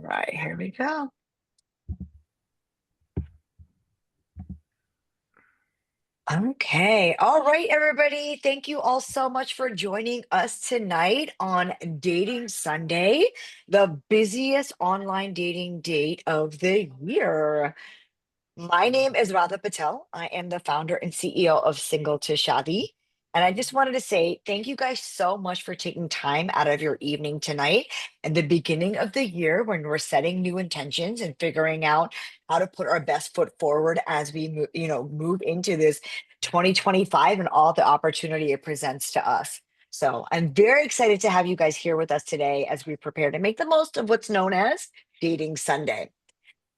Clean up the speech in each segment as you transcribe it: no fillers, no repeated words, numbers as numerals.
right, here we go. Okay. All right, everybody. Thank you all so much for joining us tonight on Dating Sunday, the busiest online dating date of the year. My name is Radha Patel. I am the founder and CEO of Single to Shaadi. And I just wanted to say thank you guys so much for taking time out of your evening tonight and the beginning of the year when we're setting new intentions and figuring out how to put our best foot forward as we move into this 2025 and all the opportunity it presents to us. So I'm very excited to have you guys here with us today as we prepare to make the most of what's known as Dating Sunday.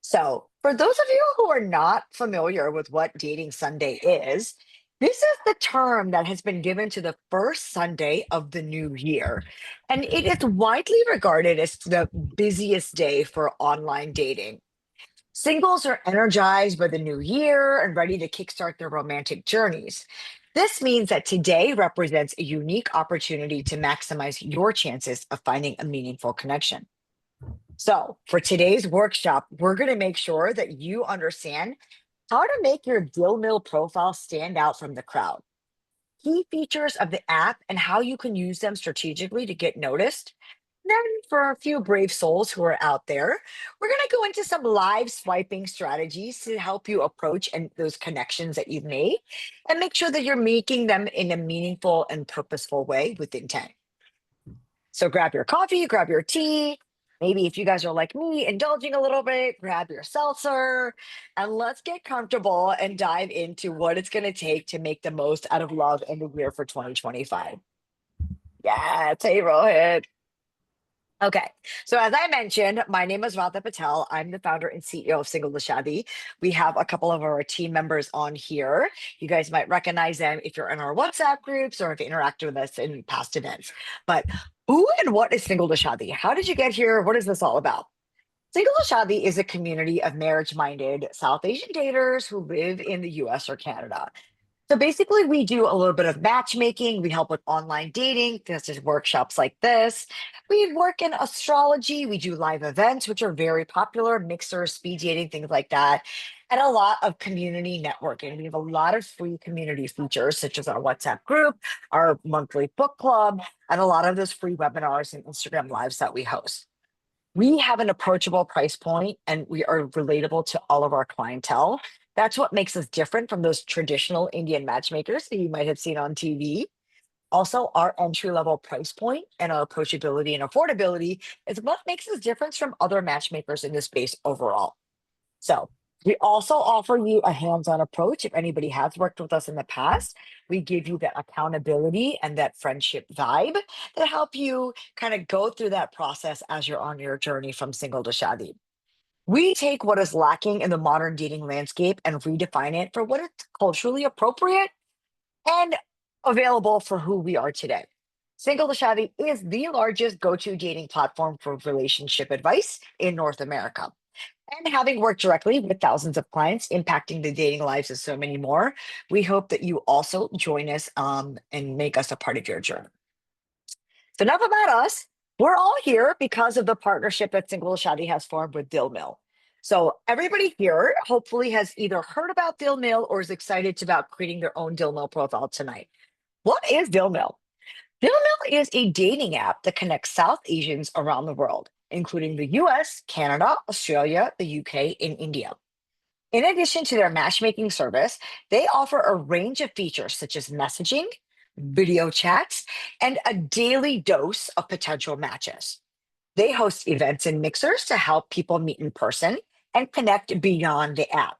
So, for those of you who are not familiar with what Dating Sunday is, this is the term that has been given to the first Sunday of the new year. And it is widely regarded as the busiest day for online dating. Singles are energized by the new year and ready to kickstart their romantic journeys. This means that today represents a unique opportunity to maximize your chances of finding a meaningful connection. So, for today's workshop, we're going to make sure that you understand how to make your Dil Mil profile stand out from the crowd, key features of the app, and how you can use them strategically to get noticed. Then, for a few brave souls who are out there, we're going to go into some live swiping strategies to help you approach and those connections that you've made and make sure that you're making them in a meaningful and purposeful way with intent. So grab your coffee, grab your tea. Maybe if you guys are like me, indulging a little bit, grab your seltzer, and let's get comfortable and dive into what it's going to take to make the most out of love and the year for 2025. Yeah, table hit. Okay, so as I mentioned, my name is Radha Patel. I'm the founder and CEO of Single to Shaadi. We have a couple of our team members on here. You guys might recognize them if you're in our WhatsApp groups or if you interacted with us in past events. But who and what is Single to Shaadi? How did you get here? What is this all about? Single to Shaadi is a community of marriage minded South Asian daters who live in the US or Canada. So basically, we do a little bit of matchmaking. We help with online dating. This is workshops like this. We work in astrology. We do live events, which are very popular, mixers, speed dating, things like that. And a lot of community networking. We have a lot of free community features, such as our WhatsApp group, our monthly book club, and a lot of those free webinars and Instagram lives that we host. We have an approachable price point and we are relatable to all of our clientele. That's what makes us different from those traditional Indian matchmakers that you might have seen on TV. Also, our entry level price point and our approachability and affordability is what makes us different from other matchmakers in this space overall. So, we also offer you a hands on approach. If anybody has worked with us in the past, we give you that accountability and that friendship vibe that help you kind of go through that process as you're on your journey from single to shadi. We take what is lacking in the modern dating landscape and redefine it for what is culturally appropriate and available for who we are today. Single to Shadi is the largest go to dating platform for relationship advice in North America. And having worked directly with thousands of clients impacting the dating lives of so many more, we hope that you also join us and make us a part of your journey. So, enough about us. We're all here because of the partnership that Single Shadi has formed with Dil Mil. So, everybody here hopefully has either heard about Dil Mil or is excited about creating their own Dil Mil profile tonight. What is Dil Mil? Dil Mil is a dating app that connects South Asians around the world, including the US, Canada, Australia, the UK, and India. In addition to their matchmaking service, they offer a range of features such as messaging, video chats, and a daily dose of potential matches. They host events and mixers to help people meet in person and connect beyond the app.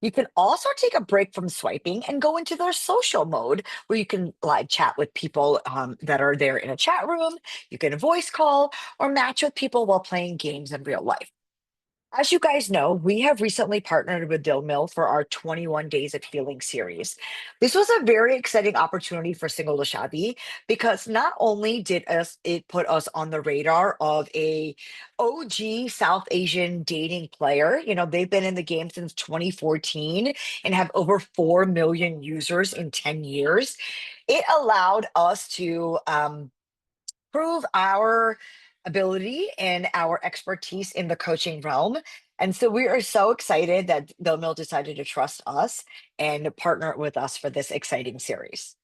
You can also take a break from swiping and go into their social mode where you can live chat with people that are there in a chat room. You can voice call or match with people while playing games in real life. As you guys know, we have recently partnered with Dil Mil for our 21 Days of Healing series. This was a very exciting opportunity for Single to Shadi because not only did it put us on the radar of a OG South Asian dating player, they've been in the game since 2014 and have over 4 million users in 10 years. It allowed us to prove our ability and our expertise in the coaching realm. And so we are so excited that Dil Mil decided to trust us and partner with us for this exciting series.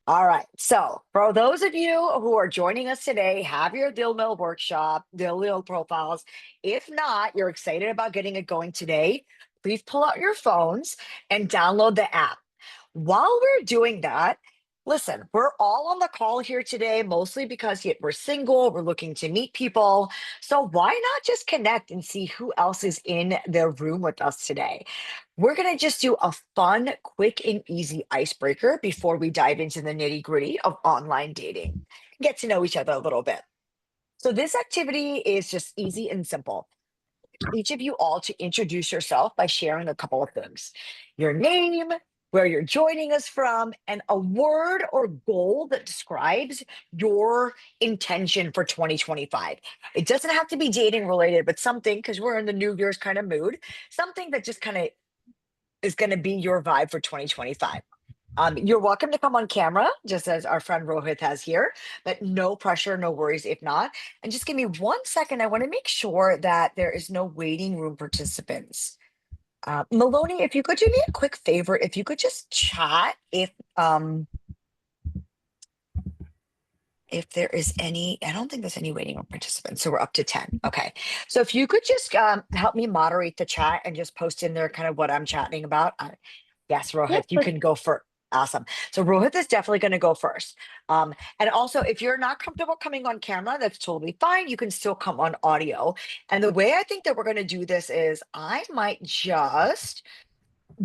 All right. So, for those of you who are joining us today, have your Dil Mil workshop, Dil Mil profiles. If not, you're excited about getting it going today, please pull out your phones and download the app. While we're doing that, listen, we're all on the call here today, mostly because we're single, we're looking to meet people. So, why not just connect and see who else is in the room with us today? We're going to just do a fun, quick, and easy icebreaker before we dive into the nitty gritty of online dating. Get to know each other a little bit. So, this activity is just easy and simple. Each of you all to introduce yourself by sharing a couple of things: your name, where you're joining us from, and a word or goal that describes your intention for 2025. It doesn't have to be dating related, but something, because we're in the New Year's kind of mood, something that just kind of is going to be your vibe for 2025. You're welcome to come on camera, just as our friend Rohit has here, but no pressure, no worries if not. And just give me 1 second. I want to make sure that there is no waiting room participants. Maloney, if you could do me a quick favor, if you could just chat if there is any, I don't think there's any waiting room participants, so we're up to 10. Okay. So if you could just help me moderate the chat and just post in there kind of what I'm chatting about. Yes, Yep, Rohit, you but can go first. Awesome. So Rohit is definitely going to go first. And also, if you're not comfortable coming on camera, that's totally fine. You can still come on audio. And the way I think that we're going to do this is I might just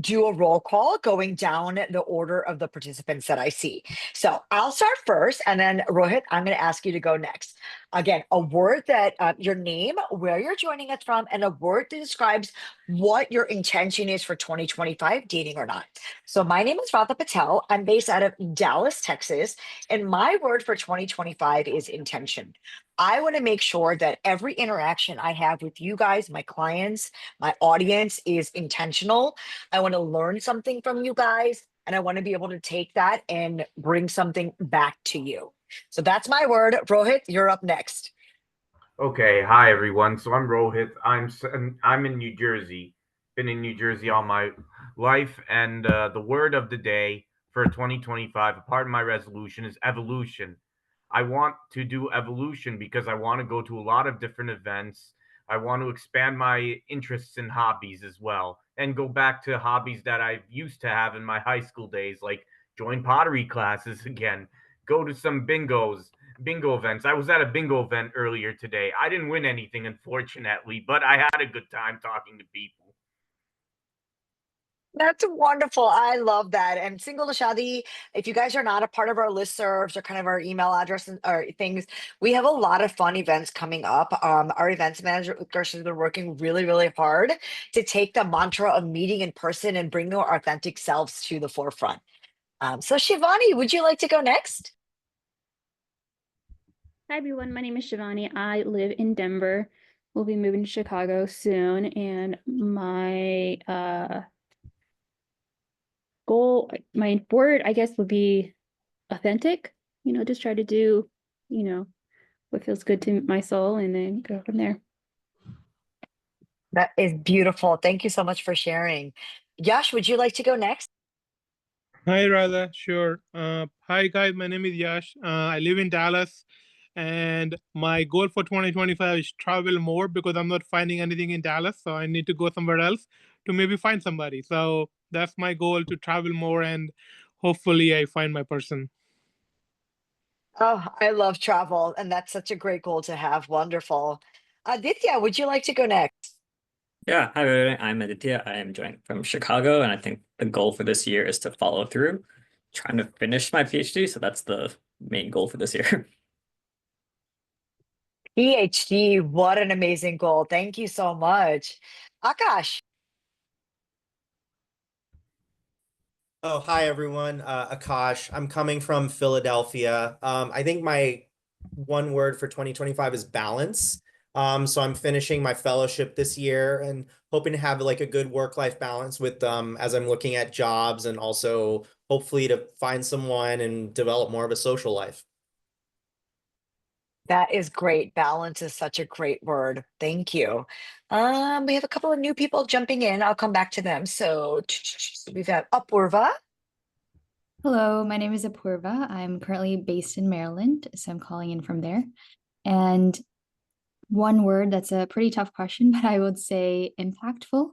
do a roll call going down the order of the participants that I see. So I'll start first, and then Rohit, I'm going to ask you to go next. Again, a word that your name, where you're joining us from, and a word that describes what your intention is for 2025, dating or not. So my name is Radha Patel. I'm based out of Dallas, Texas, and my word for 2025 is intention. I want to make sure that every interaction I have with you guys, my clients, my audience is intentional. I want to learn something from you guys, and I want to be able to take that and bring something back to you. So that's my word. Rohit, you're up next. Okay, hi everyone. So I'm Rohit. I'm in New Jersey. Been in New Jersey all my life, and the word of the day for 2025, a part of my resolution, is evolution. I want to do evolution because I want to go to a lot of different events. I want to expand my interests and hobbies as well, and go back to hobbies that I used to have in my high school days, like join pottery classes again, go to some bingo events. I was at a bingo event earlier today. I didn't win anything, unfortunately, but I had a good time talking to people. That's wonderful. I love that. And Single to Shaadi, if you guys are not a part of our listservs or kind of our email address or things, we have a lot of fun events coming up. Our events manager, Utkarsh, has been working really, really hard to take the mantra of meeting in person and bring our authentic selves to the forefront. So, Shivani, would you like to go next? hi everyone, my name is Shivani. I live in Denver. We'll be moving to Chicago soon, and my goal, my word, I guess, would be authentic. Just try to do, you know, what feels good to my soul, and then go from there. That is beautiful. Thank you so much for sharing. Yash, would you like to go next? Hi, Radha. Sure. Hi, guys. My name is Yash. I live in Dallas, and my goal for 2025 is travel more because I'm not finding anything in Dallas. So I need to go somewhere else to maybe find somebody. So that's my goal, to travel more, and hopefully I find my person. Oh, I love travel, and that's such a great goal to have. Wonderful. Aditya, would you like to go next? Yeah, hi, everybody. I'm Aditya. I am joining from Chicago, and I think the goal for this year is to follow through, trying to finish my PhD. So that's the main goal for this year. PhD, what an amazing goal. Thank you so much. Akash. Oh, hi everyone. Akash. I'm coming from Philadelphia. I think my one word for 2025 is balance. So I'm finishing my fellowship this year and hoping to have like a good work-life balance with as I'm looking at jobs, and also hopefully to find someone and develop more of a social life. That is great. Balance is such a great word. Thank you. We have a couple of new people jumping in. I'll come back to them. So we've got Apurva. Hello, my name is Apurva. I'm currently based in Maryland, so I'm calling in from there. And one word, that's a pretty tough question, but I would say impactful,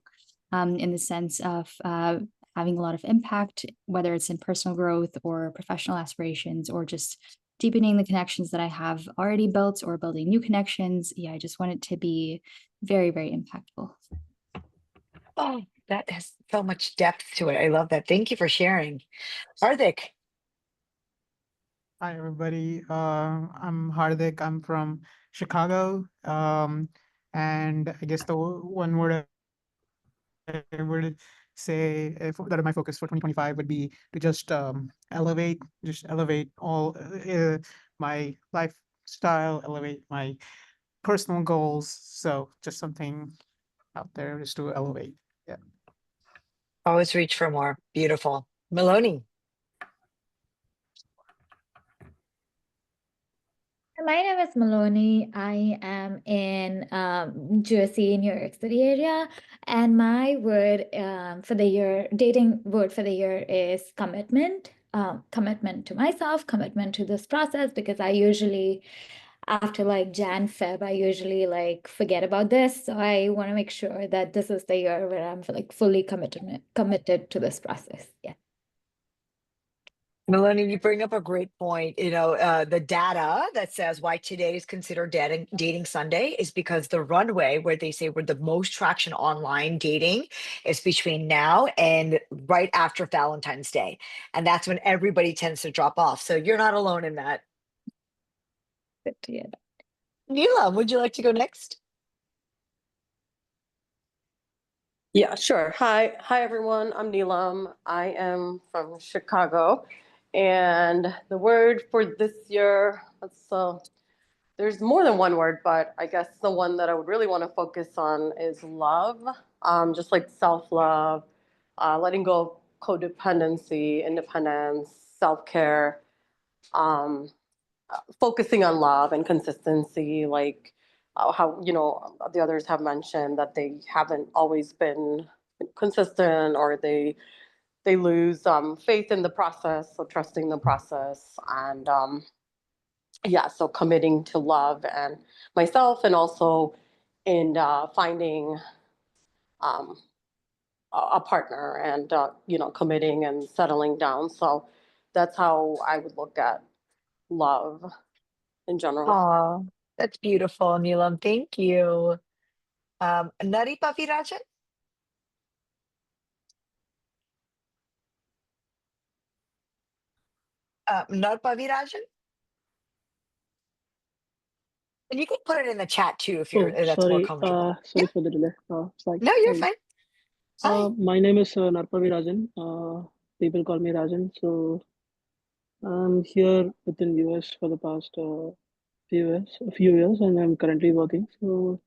in the sense of having a lot of impact, whether it's in personal growth or professional aspirations or just deepening the connections that I have already built or building new connections. Yeah, I just want it to be very, very impactful. Oh, that has so much depth to it. I love that. Thank you for sharing. Hardik. Hi, everybody. I'm Hardik. I'm from Chicago. And I guess the one word I would say that my focus for 2025 would be to just elevate all my lifestyle, elevate my personal goals. So just something out there just to elevate. Yeah. Always reach for more. Beautiful. Maloney. My name is Maloney. I am in Jersey, New York City area, and my word for the year, dating word for the year is commitment. Commitment to myself, commitment to this process, because I usually, after like Jan, Feb, I usually like forget about this. So I want to make sure that this is the year where I'm like fully committed to this process. Yeah. Melanie, you bring up a great point. The data that says why today is considered dating Sunday is because the runway where they say we're the most traction online dating is between now and right after Valentine's Day. And that's when everybody tends to drop off. So you're not alone in that. Good to hear that. Neela, would you like to go next? Yeah, sure. Hi everyone. I'm Neelam. I am from Chicago, and the word for this year, there's more than one word, but I guess the one that I would really want to focus on is love. Just like self-love, letting go of codependency, independence, self-care, um, focusing on love and consistency, like how the others have mentioned that they haven't always been consistent, or they lose faith in the process, so trusting the process, and yeah, so committing to love and myself, and also in finding um, a partner, and committing and settling down. So that's how I would look at love in general. Oh, that's beautiful, Neelam. Thank you. Nari Pavirajan? Nar Pavirajan? And you can put it in the chat too if Oh, that's more sorry. comfortable. Yeah. Sorry for the delay. It's like, No, you're hi. fine. Hi. My name is Narpavi Rajan. People call me Rajan. So I'm here within US for the past few years, and I'm currently working. So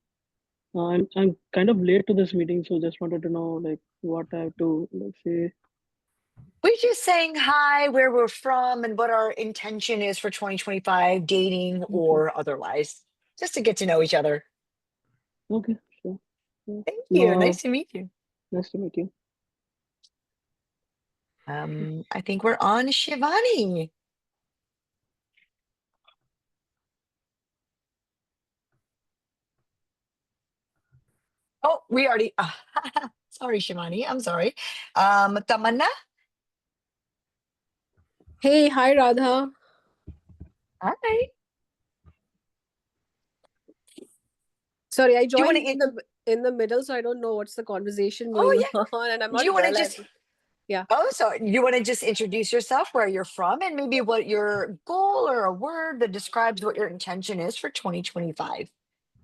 I'm kind of late to this meeting, so just wanted to know like what I have to like say. We're just saying hi, where we're from, and what our intention is for 2025, dating Okay. or otherwise, just to get to know each other. Okay. Sure. Yeah. Thank you. Nice to meet you. Nice to meet you. I think we're on Shivani. Oh, we already. Sorry, Shivani. I'm sorry. Tamanna. Hey, hi Radha. Hi. Sorry, I Do you want joined to? in the middle, so I don't know what's the conversation Oh going yeah. on, and I'm Do not you want to well. just? Yeah. Oh, so you want to just introduce yourself, where you're from, and maybe what your goal or a word that describes what your intention is for 2025.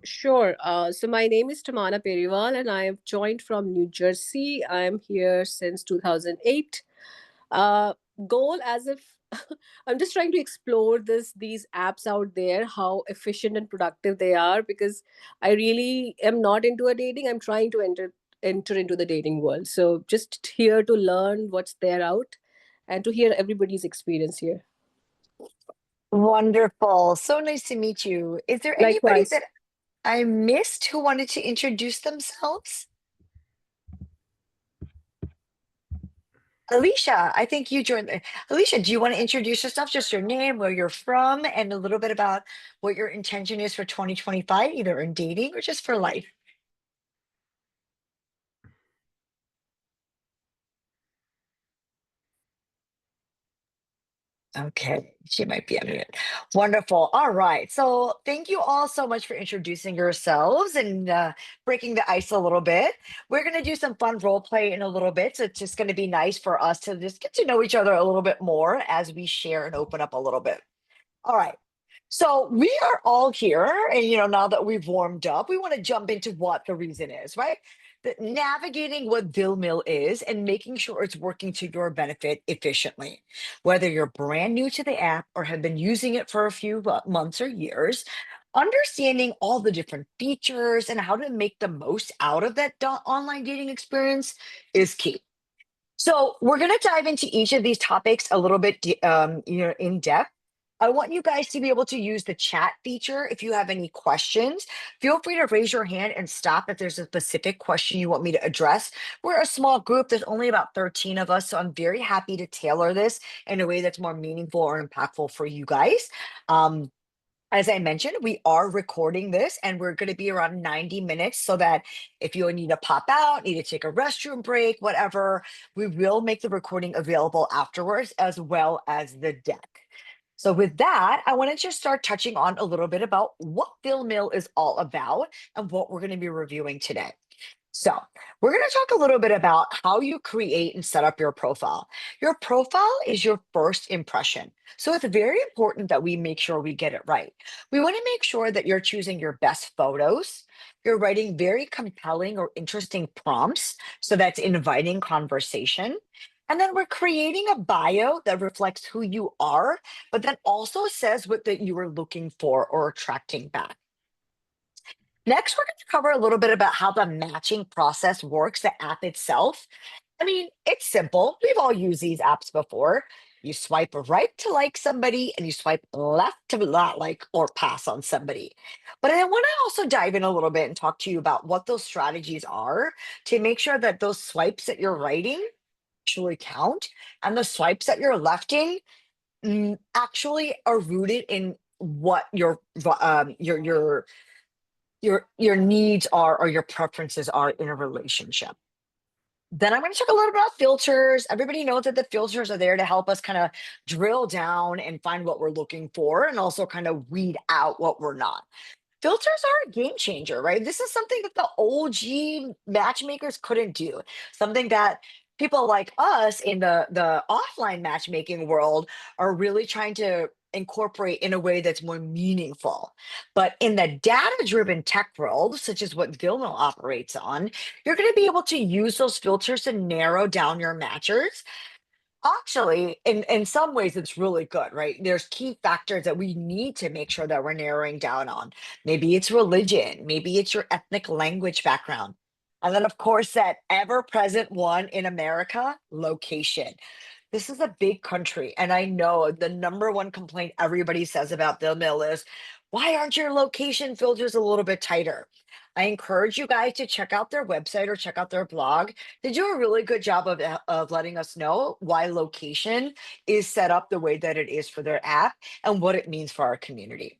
Sure. So my name is Tamana Periwal, and I have joined from New Jersey. I'm here since 2008. Uh, Goal, as if I'm just trying to explore these apps out there, how efficient and productive they are, because I really am not into a dating. I'm trying to enter into the dating world. So just here to learn what's there out, and to hear everybody's experience here. Wonderful. So nice to meet you. Is there anybody Likewise. that I missed who wanted to introduce themselves? Alicia, I think you joined. Alicia, do you want to introduce yourself, just your name, where you're from, and a little bit about what your intention is for 2025, either in dating or just for life? Okay, she might be on it. Wonderful. All right. So thank you all so much for introducing yourselves and breaking the ice a little bit. We're going to do some fun role play in a little bit. So it's just going to be nice for us to just get to know each other a little bit more as we share and open up a little bit. All right. So we are all here, and now that we've warmed up, we want to jump into what the reason is, right? Navigating what Dil Mil is and making sure it's working to your benefit efficiently. Whether you're brand new to the app or have been using it for a few months or years, understanding all the different features and how to make the most out of that online dating experience is key. So we're going to dive into each of these topics a little bit, in depth. I want you guys to be able to use the chat feature. If you have any questions, feel free to raise your hand and stop if there's a specific question you want me to address. We're a small group. There's only about 13 of us, so I'm very happy to tailor this in a way that's more meaningful or impactful for you guys. Um, as I mentioned, we are recording this and we're going to be around 90 minutes so that if you need to pop out, need to take a restroom break, whatever, we will make the recording available afterwards as well as the deck. So with that, I want to just start touching on a little bit about what Dil Mil is all about and what we're going to be reviewing today. So, we're going to talk a little bit about how you create and set up your profile. Your profile is your first impression. So, it's very important that we make sure we get it right. We want to make sure that you're choosing your best photos. You're writing very compelling or interesting prompts. So, that's inviting conversation. And then we're creating a bio that reflects who you are, but that also says what that you are looking for or attracting back. Next, we're going to cover a little bit about how the matching process works, the app itself. I mean, it's simple. We've all used these apps before. You swipe right to like somebody and you swipe left to not like or pass on somebody. But I want to also dive in a little bit and talk to you about what those strategies are to make sure that those swipes that you're writing actually count and the swipes that you're lefting actually are rooted in what your needs are or your preferences are in a relationship. Then I'm going to talk a little about filters. Everybody knows that the filters are there to help us kind of drill down and find what we're looking for and also kind of weed out what we're not. Filters are a game changer, right? This is something that the OG matchmakers couldn't do. Something that people like us in the offline matchmaking world are really trying to incorporate in a way that's more meaningful. But in the data-driven tech world, such as what Vilma operates on, you're going to be able to use those filters to narrow down your matchers. Actually, in some ways, it's really good, right? There's key factors that we need to make sure that we're narrowing down on. Maybe it's religion, maybe it's your ethnic language background. And then, of course, that ever present one in America, location. This is a big country. And I know the number one complaint everybody says about the mill is why aren't your location filters a little bit tighter? I encourage you guys to check out their website or check out their blog. They do a really good job of letting us know why location is set up the way that it is for their app and what it means for our community.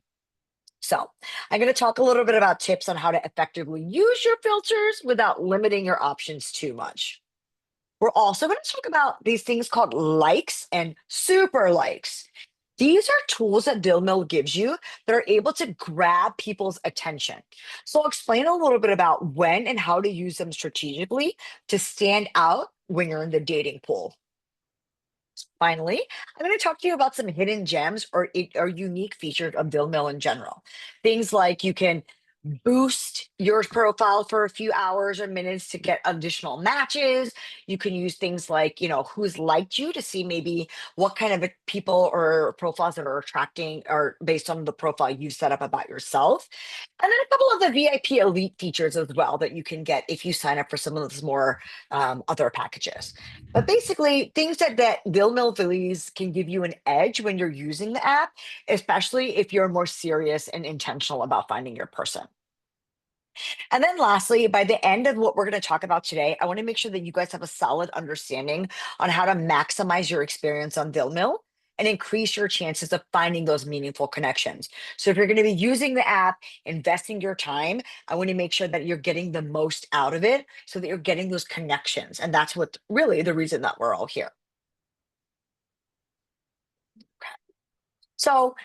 So, I'm going to talk a little bit about tips on how to effectively use your filters without limiting your options too much. We're also going to talk about these things called likes and super likes. These are tools that Dil Mil gives you that are able to grab people's attention. So I'll explain a little bit about when and how to use them strategically to stand out when you're in the dating pool. Finally, I'm going to talk to you about some hidden gems or unique features of Dil Mil in general. Things like you can boost your profile for a few hours or minutes to get additional matches. You can use things like, who's liked you to see maybe what kind of people or profiles that are attracting or based on the profile you set up about yourself. And then a couple of the VIP elite features as well that you can get if you sign up for some of those more other packages. But basically, things that Dil Mil can give you an edge when you're using the app, especially if you're more serious and intentional about finding your person. And then lastly, by the end of what we're going to talk about today, I want to make sure that you guys have a solid understanding on how to maximize your experience on Dil Mil and increase your chances of finding those meaningful connections. So if you're going to be using the app, investing your time, I want to make sure that you're getting the most out of it so that you're getting those connections. And that's what really the reason that we're all here. So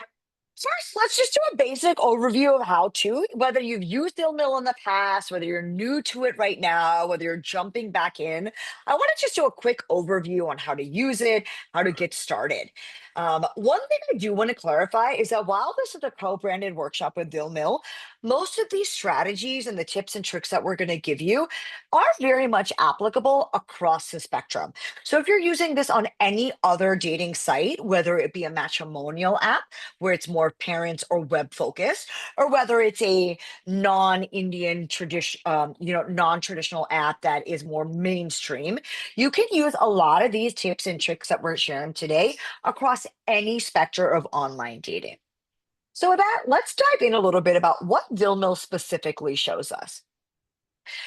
first, let's just do a basic overview of how to, whether you've used Dil Mil in the past, whether you're new to it right now, whether you're jumping back in. I want to just do a quick overview on how to use it, how to get started. One thing I do want to clarify is that while this is a co-branded workshop with Dil Mil, most of these strategies and the tips and tricks that we're going to give you are very much applicable across the spectrum. So if you're using this on any other dating site, whether it be a matrimonial app, where it's more parents or web focused, or whether it's a non-Indian tradition, non-traditional app that is more mainstream, you can use a lot of these tips and tricks that we're sharing today across any spectrum of online dating. So with that, let's dive in a little bit about what Dil Mil specifically shows us.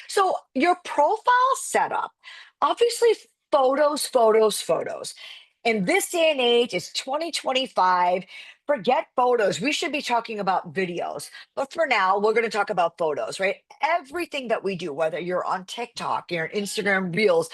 So your profile setup, obviously photos, photos, photos. In this day and age, it's 2025. Forget photos. We should be talking about videos. But for now, we're going to talk about photos, right? Everything that we do, whether you're on TikTok, you're on Instagram Reels,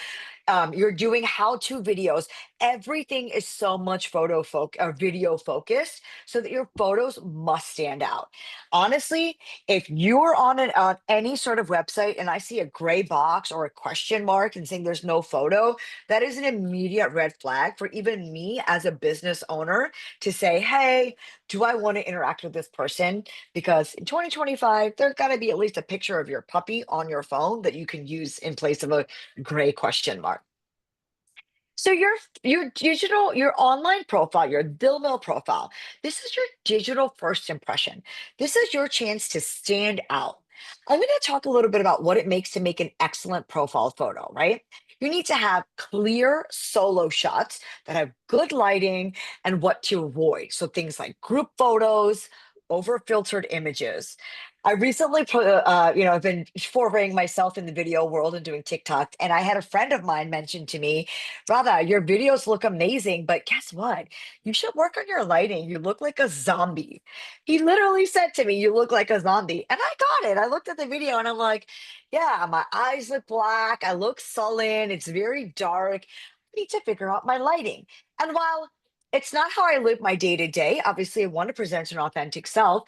you're doing how-to videos. Everything is so much video focused, so that your photos must stand out. Honestly, if you're on any sort of website and I see a gray box or a question mark and saying there's no photo, that is an immediate red flag for even me as a business owner to say, hey, do I want to interact with this person? Because in 2025, there's got to be at least a picture of your puppy on your phone that you can use in place of a gray question mark. So your online profile, your Dil Mil profile, this is your digital first impression. This is your chance to stand out. I'm going to talk a little bit about what it makes to make an excellent profile photo, right? You need to have clear solo shots that have good lighting and what to avoid. So things like group photos, over filtered images. I recently I've been foraying myself in the video world and doing TikTok. And I had a friend of mine mention to me, Radha, your videos look amazing, but guess what? You should work on your lighting. You look like a zombie. He literally said to me, you look like a zombie. And I got it. I looked at the video and I'm like, yeah, my eyes look black. I look sullen. It's very dark. I need to figure out my lighting. And while it's not how I live my day to day, obviously, I want to present an authentic self.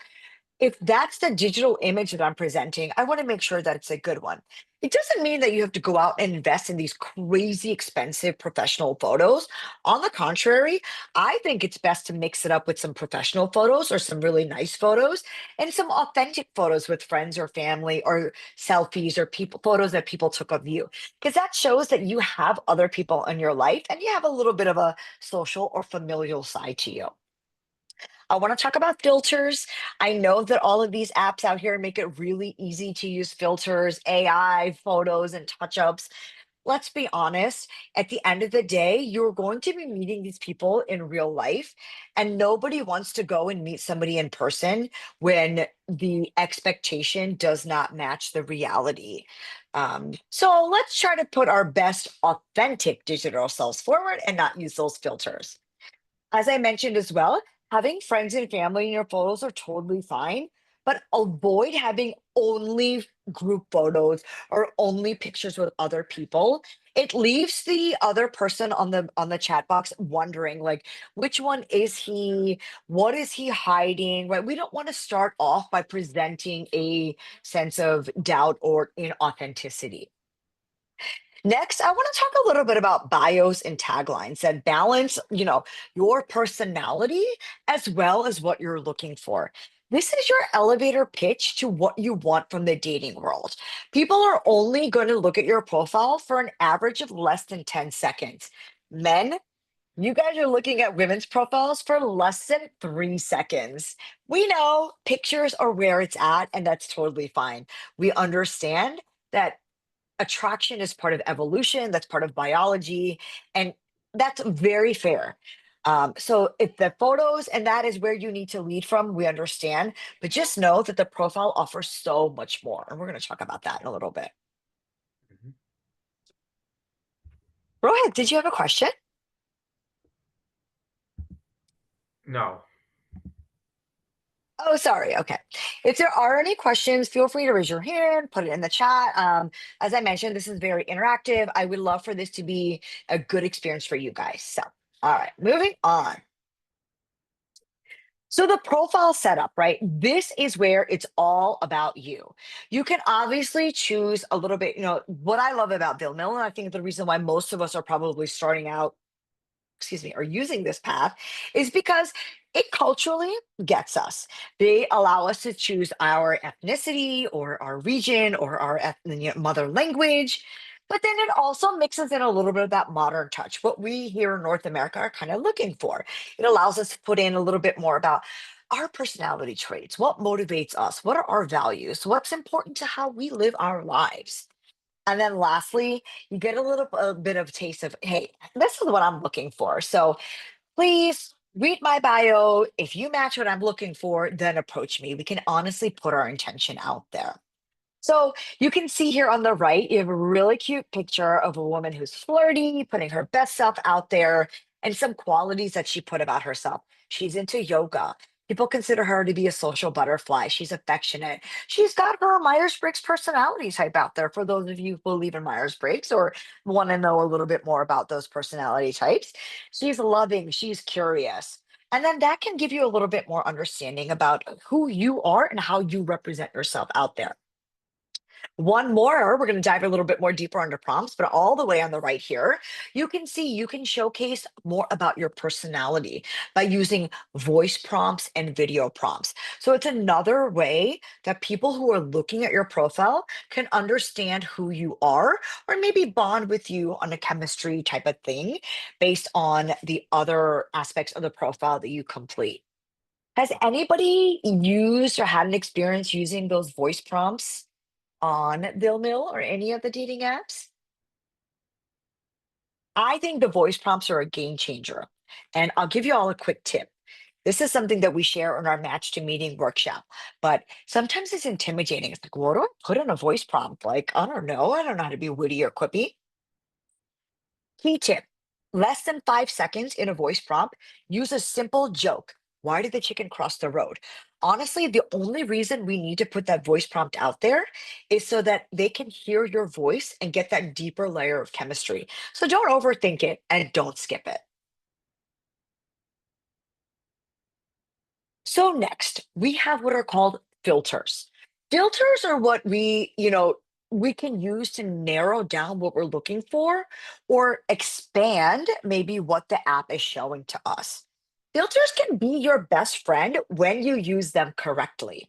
If that's the digital image that I'm presenting, I want to make sure that it's a good one. It doesn't mean that you have to go out and invest in these crazy expensive professional photos. On the contrary, I think it's best to mix it up with some professional photos or some really nice photos and some authentic photos with friends or family or selfies or people photos that people took of you. Because that shows that you have other people in your life and you have a little bit of a social or familial side to you. I want to talk about filters. I know that all of these apps out here make it really easy to use filters, AI, photos, and touch ups. Let's be honest, at the end of the day, you're going to be meeting these people in real life, and nobody wants to go and meet somebody in person when the expectation does not match the reality. So let's try to put our best authentic digital selves forward and not use those filters. As I mentioned as well, having friends and family in your photos are totally fine, but avoid having only group photos or only pictures with other people. It leaves the other person on the chat box wondering like which one is he? What is he hiding? Right? We don't want to start off by presenting a sense of doubt or inauthenticity. Next, I want to talk a little bit about bios and taglines that balance, your personality as well as what you're looking for. This is your elevator pitch to what you want from the dating world. People are only going to look at your profile for an average of less than 10 seconds. Men, you guys are looking at women's profiles for less than 3 seconds. We know pictures are where it's at, and that's totally fine. We understand that attraction is part of evolution, that's part of biology, and that's very fair. So if the photos and that is where you need to lead from, we understand, but just know that the profile offers so much more. And we're going to talk about that in a little bit. Mhm. Rohit, did you have a question? No. Oh, sorry. Okay. If there are any questions, feel free to raise your hand, put it in the chat. As I mentioned, this is very interactive. I would love for this to be a good experience for you guys. So, all right, moving on. So the profile setup, right? This is where it's all about you. You can obviously choose a little bit, what I love about Dil Mil, and I think the reason why most of us are probably starting out, excuse me, are using this path is because it culturally gets us. They allow us to choose our ethnicity or our region or our mother language. But then it also mixes in a little bit of that modern touch, what we here in North America are kind of looking for. It allows us to put in a little bit more about our personality traits, what motivates us, what are our values, what's important to how we live our lives. And then lastly, you get a bit of taste of, hey, this is what I'm looking for. So please read my bio. If you match what I'm looking for, then approach me. We can honestly put our intention out there. So you can see here on the right, you have a really cute picture of a woman who's flirty, putting her best self out there, and some qualities that she put about herself. She's into yoga. People consider her to be a social butterfly. She's affectionate. She's got her Myers-Briggs personality type out there for those of you who believe in Myers-Briggs or want to know a little bit more about those personality types. She's loving, she's curious. And then that can give you a little bit more understanding about who you are and how you represent yourself out there. One more, we're going to dive a little bit more deeper into prompts, but all the way on the right here, you can see you can showcase more about your personality by using voice prompts and video prompts. So it's another way that people who are looking at your profile can understand who you are or maybe bond with you on a chemistry type of thing based on the other aspects of the profile that you complete. Has anybody used or had an experience using those voice prompts on Dil Mil or any of the dating apps? I think the voice prompts are a game changer. And I'll give you all a quick tip. This is something that we share in our match to meeting workshop, but sometimes it's intimidating. It's like, what do I put in a voice prompt? Like, I don't know. I don't know how to be witty or quippy. Key tip, less than 5 seconds in a voice prompt, use a simple joke. Why did the chicken cross the road? Honestly, the only reason we need to put that voice prompt out there is so that they can hear your voice and get that deeper layer of chemistry. So don't overthink it and don't skip it. So next, we have what are called filters. Filters are what we can use to narrow down what we're looking for or expand maybe what the app is showing to us. Filters can be your best friend when you use them correctly.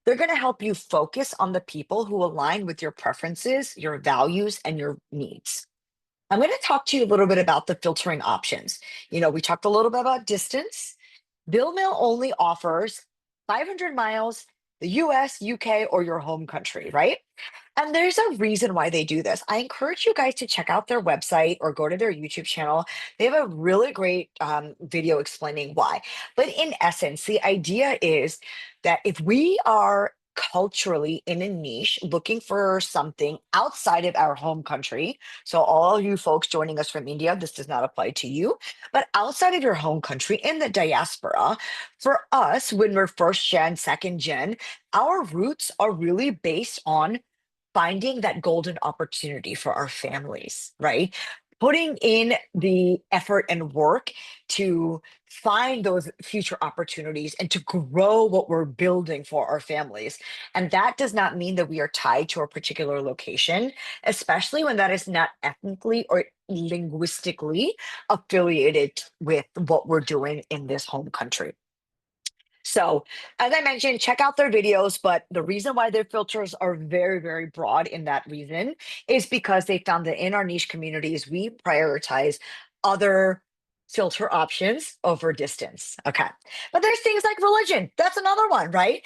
They're going to help you focus on the people who align with your preferences, your values, and your needs. I'm going to talk to you a little bit about the filtering options. We talked a little bit about distance. Dil Mil only offers 500 miles, the US, UK, or your home country, right? And there's a reason why they do this. I encourage you guys to check out their website or go to their YouTube channel. They have a really great video explaining why. But in essence, the idea is that if we are culturally in a niche looking for something outside of our home country, so all you folks joining us from India, this does not apply to you, but outside of your home country in the diaspora, for us, when we're first gen, second gen, our roots are really based on finding that golden opportunity for our families, right? Putting in the effort and work to find those future opportunities and to grow what we're building for our families. And that does not mean that we are tied to a particular location, especially when that is not ethnically or linguistically affiliated with what we're doing in this home country. So, as I mentioned, check out their videos, but the reason why their filters are very, very broad in that reason is because they found that in our niche communities, we prioritize other filter options over distance. Okay. But there's things like religion. That's another one, right?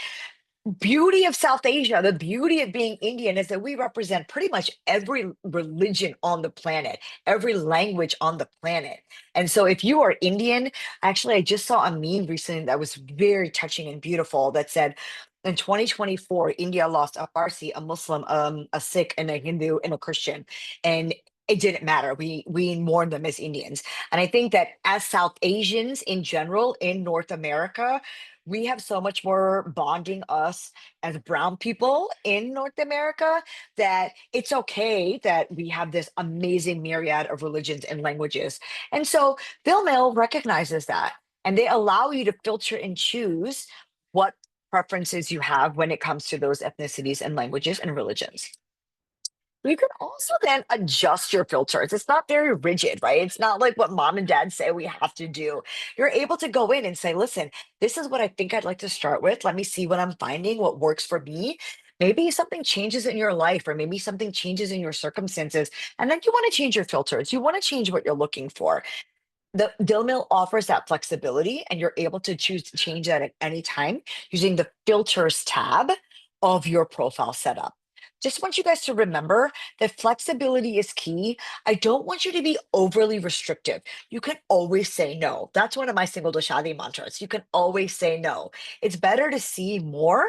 Beauty of South Asia, the beauty of being Indian is that we represent pretty much every religion on the planet, every language on the planet. And so if you are Indian, actually, I just saw a meme recently that was very touching and beautiful that said, in 2024, India lost a Parsi, a Muslim, a Sikh, and a Hindu and a Christian. And it didn't matter. We mourned them as Indians. And I think that as South Asians in general in North America, we have so much more bonding us as brown people in North America that it's okay that we have this amazing myriad of religions and languages. And so Dil Mil recognizes that, and they allow you to filter and choose what preferences you have when it comes to those ethnicities and languages and religions. You can also then adjust your filters. It's not very rigid, right? It's not like what mom and dad say we have to do. You're able to go in and say, listen, this is what I think I'd like to start with. Let me see what I'm finding, what works for me. Maybe something changes in your life, or maybe something changes in your circumstances. And then you want to change your filters. You want to change what you're looking for. The Dil Mil offers that flexibility, and you're able to choose to change that at any time using the filters tab of your profile setup. Just want you guys to remember that flexibility is key. I don't want you to be overly restrictive. You can always say no. That's one of my single to Shaadi mantras. You can always say no. It's better to see more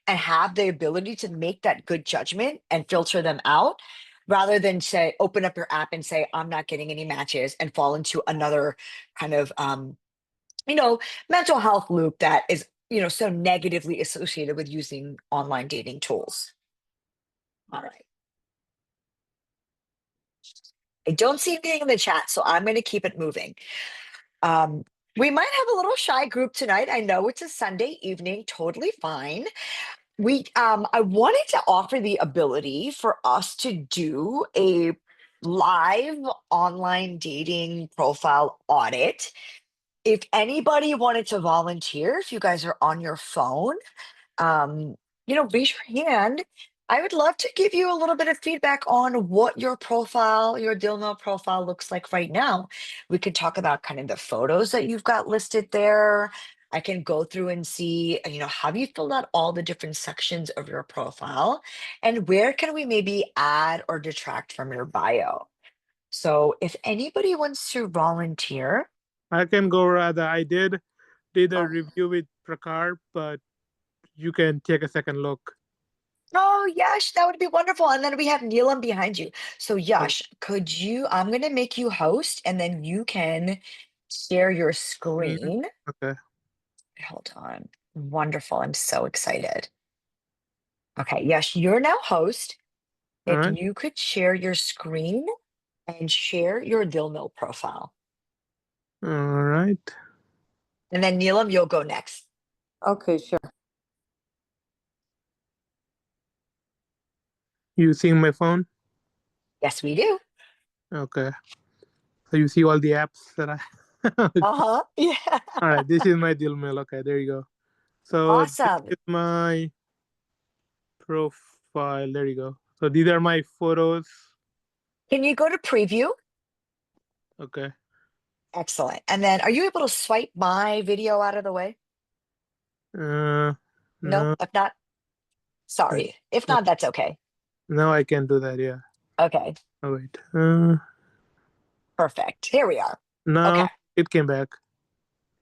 and have the ability to make that good judgment and filter them out rather than say open up your app and say I'm not getting any matches and fall into another kind of mental health loop that is so negatively associated with using online dating tools. All right. I don't see anything in the chat, so I'm going to keep it moving. We might have a little shy group tonight. I know it's a Sunday evening, totally fine. I wanted to offer the ability for us to do a live online dating profile audit. If anybody wanted to volunteer, if you guys are on your phone, raise your hand. I would love to give you a little bit of feedback on what your profile, your Dil Mil profile looks like right now. We could talk about kind of the photos that you've got listed there. I can go through and see, have you filled out all the different sections of your profile? And where can we maybe add or detract from your bio? So if anybody wants to volunteer. I can go rather. I did a Oh. review with Prakar, but you can take a second look. Oh, Yash, that would be wonderful. And then we have Neelam behind you. So, Yash, I'm going to make you host and then you can share your screen. Okay. Hold on. Wonderful. I'm so excited. Okay, Yash, you're now host. All If right. you could share your screen and share your Dil Mil profile. All right. And then Neelam, you'll go next. Okay, sure. You seeing my phone? Yes, we do. Okay. So you see all the apps that I. Uh-huh. Yeah. All right. This is my Dil Mil. Okay, there you go. So Awesome. this is my profile. There you go. So these are my photos. Can you go to preview? Okay. Excellent. And then are you able to swipe my video out of the way? No. No, if not, sorry. If not, that's okay. No, I can do that. Yeah. Okay, Oh wait. perfect. Here we are. No, Okay. it came back.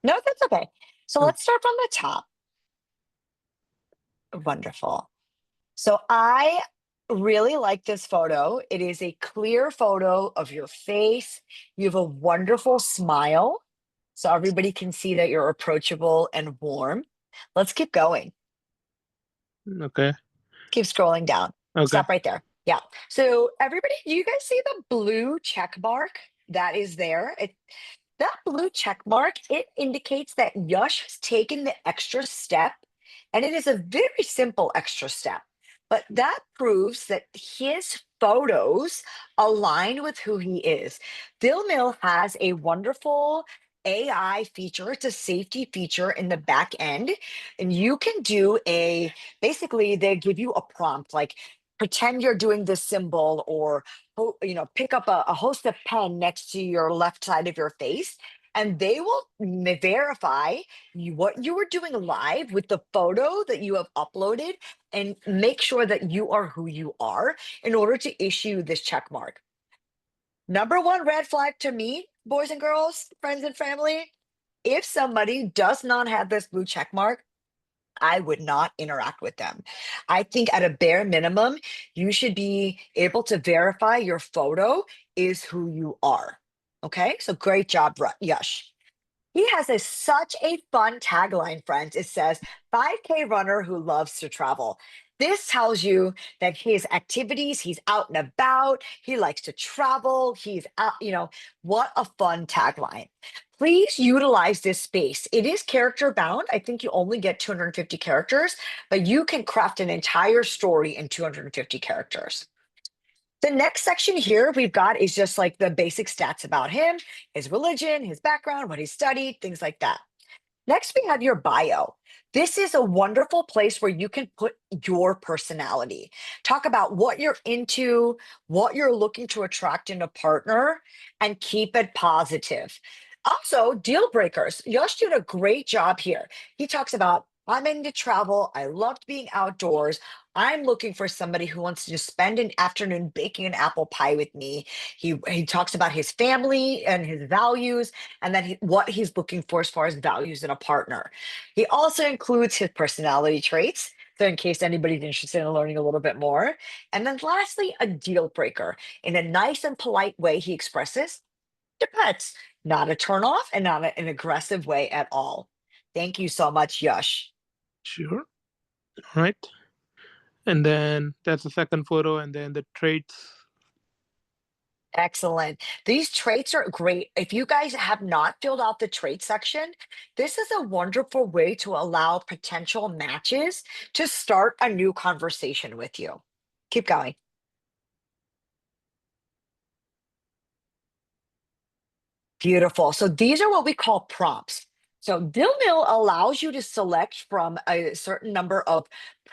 No, that's okay. So Oh. let's start from the top. Wonderful. So I really like this photo. It is a clear photo of your face. You have a wonderful smile. So everybody can see that you're approachable and warm. Let's keep going. Okay. Keep scrolling down. Okay. Stop right there. Yeah. So everybody, do you guys see the blue check mark that is there? That blue check mark, it indicates that Yash has taken the extra step, and it is a very simple extra step. But that proves that his photos align with who he is. Dil Mil has a wonderful AI feature. It's a safety feature in the back end. And you can do basically, they give you a prompt like, pretend you're doing this symbol, or pick up a host of pen next to your left side of your face, and they will verify what you were doing live with the photo that you have uploaded, and make sure that you are who you are in order to issue this check mark. Number one red flag to me, boys and girls, friends and family, if somebody does not have this blue check mark, I would not interact with them. I think at a bare minimum, you should be able to verify your photo is who you are. Okay, so great job, Yash. He has such a fun tagline, friends. It says, 5K runner who loves to travel. This tells you that his activities, he's out and about, he likes to travel, he's out, what a fun tagline. Please utilize this space. It is character bound. I think you only get 250 characters, but you can craft an entire story in 250 characters. The next section here we've got is just like the basic stats about him, his religion, his background, what he studied, things like that. Next, we have your bio. This is a wonderful place where you can put your personality. Talk about what you're into, what you're looking to attract in a partner, and keep it positive. Also, deal breakers. Yosh did a great job here. He talks about, I'm into travel. I loved being outdoors. I'm looking for somebody who wants to just spend an afternoon baking an apple pie with me. He talks about his family and his values, and then what he's looking for as far as values in a partner. He also includes his personality traits. So in case anybody's interested in learning a little bit more. And then lastly, a deal breaker. In a nice and polite way, he expresses, depends, not a turnoff and not an aggressive way at all. Thank you so much, Yash. Sure. All right. And then that's the second photo, and then the traits. Excellent. These traits are great. If you guys have not filled out the trait section, this is a wonderful way to allow potential matches to start a new conversation with you. Keep going. Beautiful. So these are what we call prompts. So Dil Mil allows you to select from a certain number of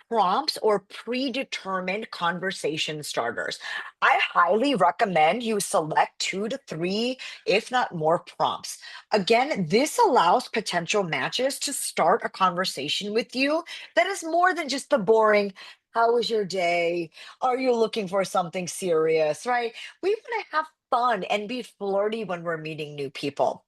prompts or predetermined conversation starters. I highly recommend you select 2 to 3, if not more prompts. Again, this allows potential matches to start a conversation with you that is more than just the boring, how was your day? Are you looking for something serious, right? We want to have fun and be flirty when we're meeting new people.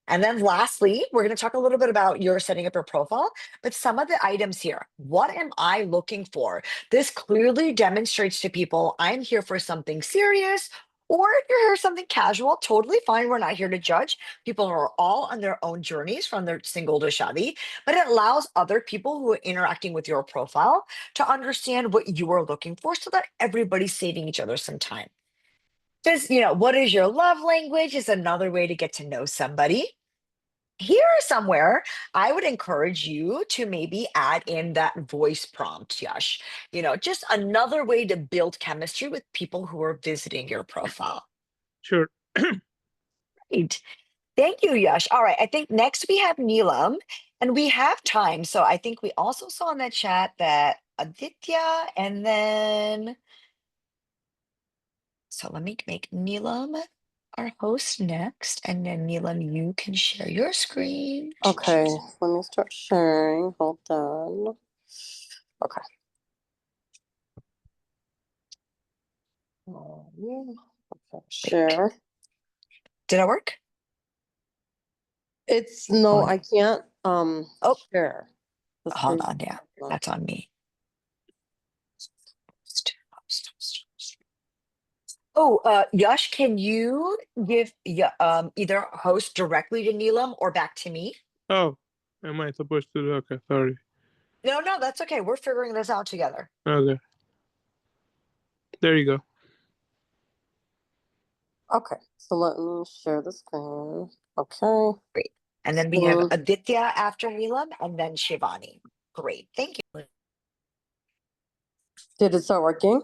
And then lastly, we're going to talk a little bit about your setting up your profile, but some of the items here. What am I looking for? This clearly demonstrates to people I'm here for something serious, or if you're here for something casual, totally fine. We're not here to judge. People are all on their own journeys from their single to Shaadi, but it allows other people who are interacting with your profile to understand what you are looking for so that everybody's saving each other some time. Because, what is your love language is another way to get to know somebody. Here somewhere, I would encourage you to maybe add in that voice prompt, Yash. Just another way to build chemistry with people who are visiting your profile. Sure. Great. Thank you, Yash. All right. I think next we have Neelam, and we have time. So I think we also saw in the chat that Aditya, and then. So let me make Neelam our host next, and then Neelam, you can share your screen. Okay, let me start sharing. Hold on. Okay. Okay, share. Did that work? It's no, Oh. I can't Oh. share. Hold on, yeah. That's on me. Oh, Yash, can you give either host directly to Neelam or back to me? Oh, am I supposed to do? Okay, sorry. No, that's okay. We're figuring this out together. Okay. There you go. Okay, so let me share the screen. Okay. Great. And then we have Aditya after Neelam, and then Shivani. Great. Thank you. Did it start working?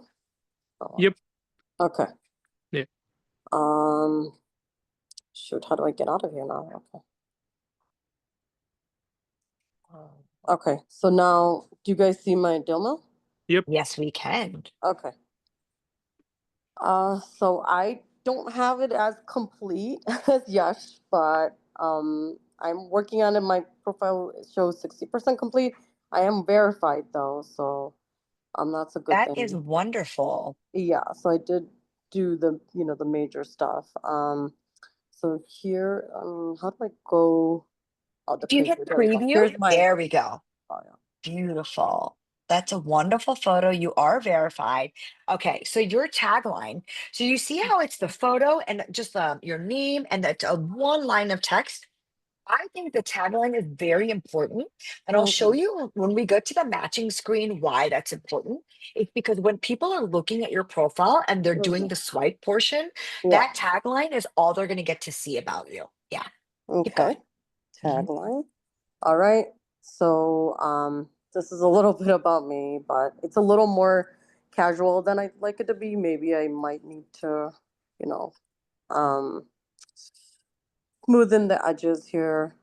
Yep. Okay. Yeah. Shoot, how do I get out of here now? Okay. Okay, so now do you guys see my Dil Mil? Yep. Yes, we can. Okay. So I don't have it as complete as Yash, but I'm working on it. My profile shows 60% complete. I am verified though, so that's a good That is thing. wonderful. Yeah, so I did do the major stuff. So here, how do I go? Oh, the If you hit preview. There we go. preview, Here's my. there we go. Oh, yeah. Beautiful. That's a wonderful photo. You are verified. Okay, so your tagline. So you see how it's the photo and just your name and that's a one line of text. I think the tagline is very important. And I'll show Okay. you when we go to the matching screen why that's important. It's because when people are looking at your profile and they're doing the swipe portion, Yeah. that tagline is all they're going to get to see about you. Yeah. Keep going. Okay. Tagline. All right. So this is a little bit about me, but it's a little more casual than I'd like it to be. Maybe I might need to, you know, um smoothen the edges here.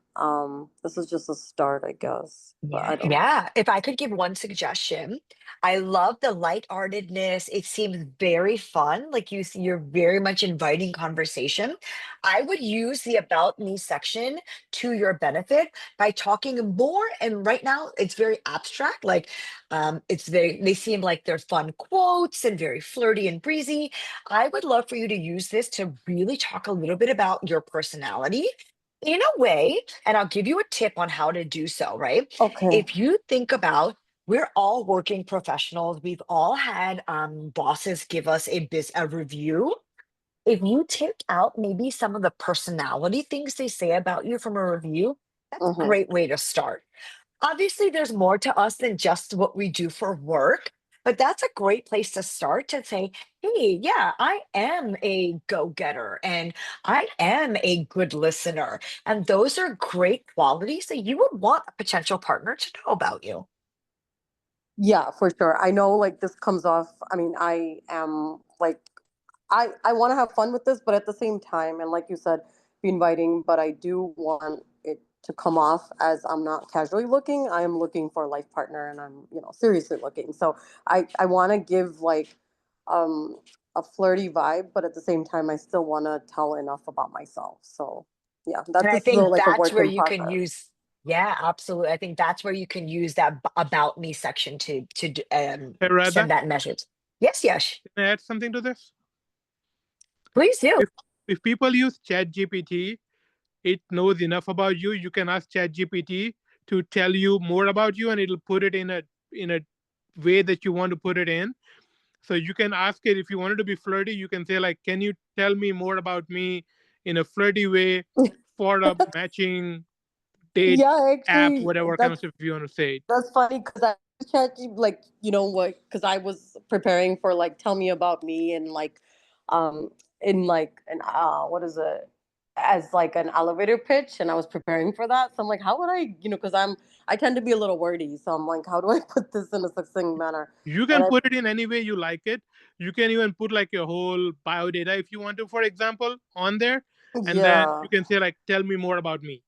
This is just a start, I guess. But I Yeah, don't. yeah. If I could give one suggestion, I love the lightheartedness. It seems very fun. Like you're very much inviting conversation. I would use the about me section to your benefit by talking more. And right now it's very abstract. Like they seem like they're fun quotes and very flirty and breezy. I would love for you to use this to really talk a little bit about your personality in a way, and I'll give you a tip on how to do so, right? Okay. If you think about we're all working professionals, we've all had bosses give us a review. If you take out maybe some of the personality things they say about you from a review, that's a Mm-hmm. great way to start. Obviously, there's more to us than just what we do for work, but that's a great place to start to say, hey, yeah, I am a go getter and I am a good listener. And those are great qualities that you would want a potential partner to know about you. Yeah, for sure. I know like this comes off. I mean, I am like I want to have fun with this, but at the same time, and like you said, be inviting, but I do want it to come off as I'm not casually looking. I am looking for a life partner and I'm, seriously looking. So I want to give like um a flirty vibe, but at the same time I still want to tell enough about myself. So yeah, And that I this is a, think like a that's work where in you can progress. use, yeah, absolutely. I think that's where you can use that about me section to Hey, Radha, send that message. Yes, yes, can I add something to this? please do. If people use ChatGPT, it knows enough about you. You can ask ChatGPT to tell you more about you, and it'll put it in a way that you want to put it in. So you can ask it if you wanted to be flirty. You can say like, "Can you tell me more about me in a flirty way for a matching date Yeah, app, actually, whatever kind of stuff you want to say." that's funny because I like what, because I was preparing for like tell me about me and like in like an what is it, as like an elevator pitch, and I was preparing for that, so I'm like, how would I, because I tend to be a little wordy, so I'm like, how do I put this in a succinct manner? You And can put it in any way you like it. You can even put like your whole bio data if you want to, for example, on there, and then yeah, you can say like, "Tell me more about me,"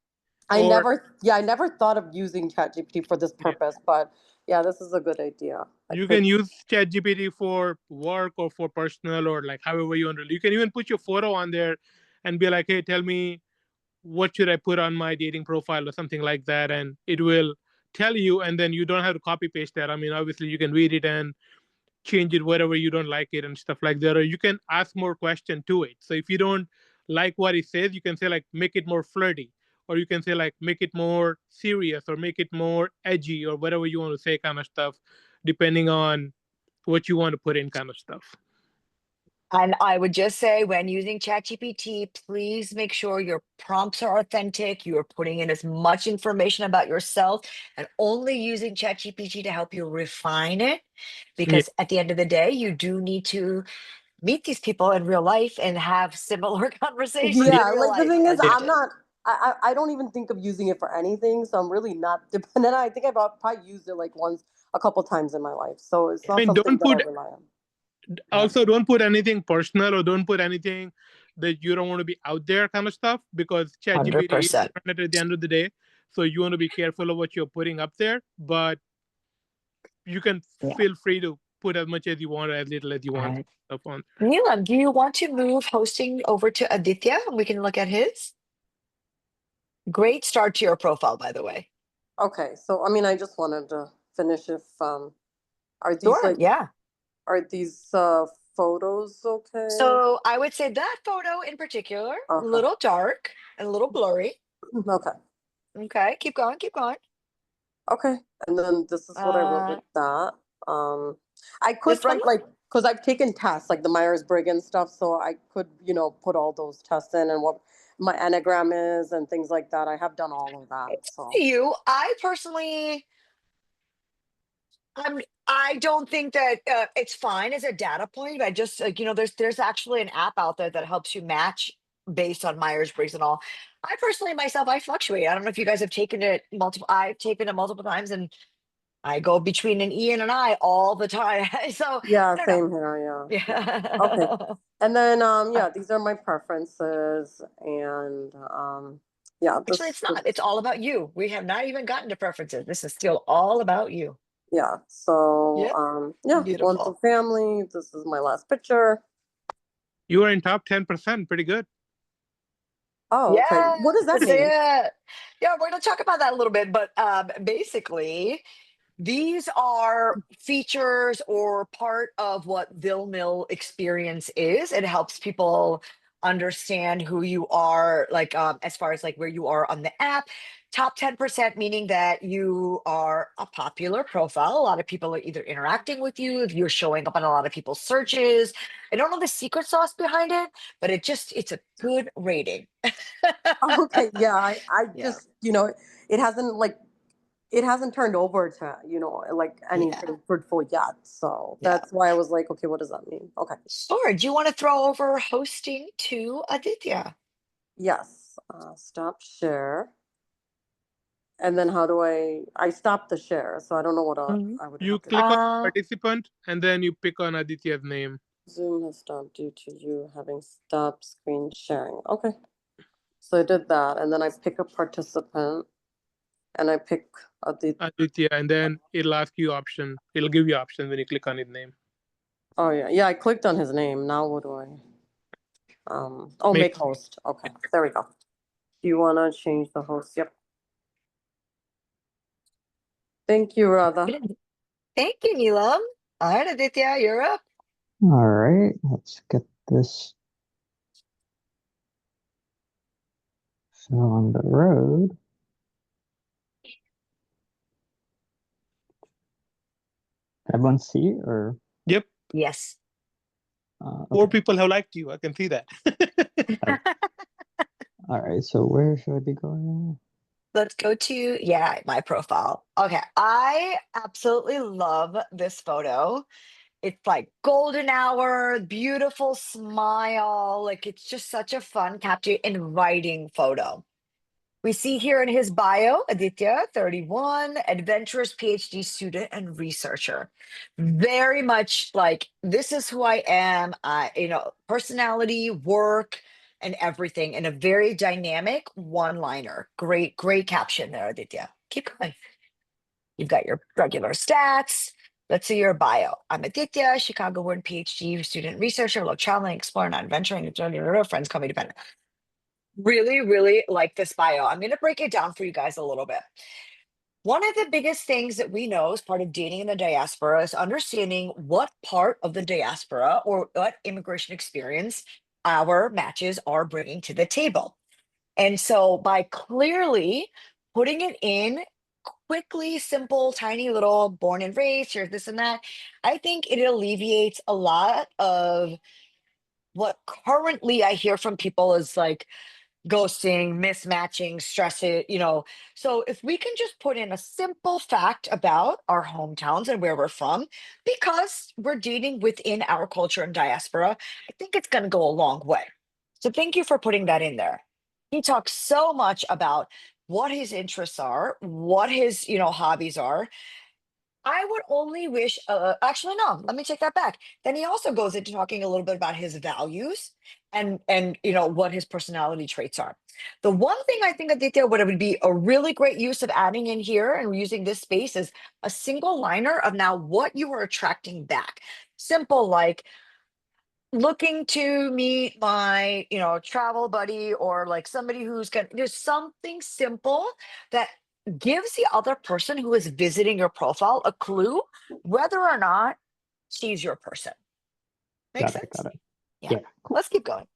I or never yeah I never thought of using ChatGPT for this yeah. purpose, but yeah, this is a good idea. I You could. can use ChatGPT for work or for personal or like however you want to. You can even put your photo on there and be like, "Hey, tell me what should I put on my dating profile," or something like that, and it will tell you. And then you don't have to copy paste that. I mean, obviously, you can read it and change it wherever you don't like it and stuff like that, or you can ask more question to it. So if you don't like what it says, you can say like, make it more flirty, or you can say like, make it more serious, or make it more edgy, or whatever you want to say, kind of stuff, depending on what you want to put in, kind of stuff. And I would just say when using ChatGPT, please make sure your prompts are authentic. You are putting in as much information about yourself and only using ChatGPT to help you refine it. Yeah. Because at the end of the day, you do need to meet these people in real life and have similar conversation in Yeah, real like the life. thing is, As you I'm did. not. I don't even think of using it for anything, so I'm really not dependent. I think I've probably used it like once, a couple times in my life, so it's I not mean, something don't that I put rely on. also don't put anything personal, or don't put anything that you don't want to be out there, kind of stuff, because ChatGPT is 100%. internet at the end of the day. So you want to be careful of what you're putting up there, but you can Yeah. feel free to put as much as you want or as little as you want Right. up on. Neelam, do you want to move hosting over to Aditya and we can look at his? Great start to your profile, by the way. Okay, so I mean, I just wanted to finish if are these Sure, like yeah. are these photos okay? So I would say that photo in particular, a Okay. little dark and a little blurry. Okay. Okay, keep going, keep going. Okay. And then this is what I wrote with that. I could This one? put like because I've taken tests like the Myers-Briggs and stuff, so I could, put all those tests in and what my anagram is and things like that. I have done all of that. So I personally, I don't think that it's fine as a data point. I just like, there's actually an app out there that helps you match based on Myers-Briggs and all. I personally myself, I fluctuate. I don't know if you guys have taken it multiple. I've taken it multiple times, and I go between an E and an I all the time. So yeah, I don't know. same here. Yeah. Okay. Yeah. And then these are my preferences and yeah, Actually, this it's not. It's all about you. We have not even gotten to preferences. This is still all about you. yeah. So Yep. one Beautiful. for family. This is my last picture. You are in top 10%, pretty good. Oh, okay. What does that Yes, mean? yeah, we're going to talk about that a little bit, but basically, these are features or part of what Dil Mil experience is. It helps people understand who you are, like as far as like where you are on the app. Top 10% meaning that you are a popular profile. A lot of people are either interacting with you, if you're showing up on a lot of people's searches. I don't know the secret sauce behind it, but it's a good rating. Okay, yeah, I Yeah. just, it hasn't it hasn't turned over to, like anything fruitful yet. So Yeah. that's why I was like, okay, what does that mean? Okay. Sure. Do you want to throw over hosting to Aditya? Yes. Stop share. And then how do I stop the share? So I don't know what I would You have to click on Uh, participant and then you pick on Aditya's name. Zoom has stopped due to you having stopped screen sharing. Okay. So I did that. And then I pick a participant and I pick Aditya, and then it'll ask you option. It'll give you option when you click on his name. Oh yeah. Yeah, I clicked on his name. Now what do I make host. Okay. There we go. Do you wanna change the host? Yep. Thank you, Radha. Thank you, Neelam. All right, Aditya, you're up. All right, let's get this show on the road. Everyone see or? Yep. Yes. Okay. 4 people have liked you. I can see that. All right, so where should I be going? Let's go to, my profile. Okay. I absolutely love this photo. It's like golden hour, beautiful smile. Like it's just such a fun, capture, inviting photo. We see here in his bio, Aditya, 31, adventurous PhD student and researcher. Very much like this is who I am, personality, work, and everything in a very dynamic one-liner. Great, great caption there, Aditya. Keep going. You've got your regular stats. Let's see your bio. I'm Aditya, Chicago born PhD student researcher, love traveling, exploring, adventuring, friends call me dependent. Really, really like this bio. I'm going to break it down for you guys a little bit. One of the biggest things that we know as part of dating in the diaspora is understanding what part of the diaspora or what immigration experience our matches are bringing to the table. And so by clearly putting it in quickly, simple, tiny little born and raised, here's this and that, I think it alleviates a lot of what currently I hear from people is like, ghosting, mismatching, stress it. So if we can just put in a simple fact about our hometowns and where we're from, because we're dating within our culture and diaspora, I think it's going to go a long way. So thank you for putting that in there. He talks so much about what his interests are, what his, hobbies are. I would only wish, actually, no, let me take that back. Then he also goes into talking a little bit about his values and what his personality traits are. The one thing I think Aditya would be a really great use of adding in here and using this space is a single liner of now what you are attracting back. Simple, like looking to meet my travel buddy, or like somebody who's got, there's something simple that gives the other person who is visiting your profile a clue whether or not she's your person. Makes Got it. sense? Got it. Yeah. Yeah. Cool. Let's keep going.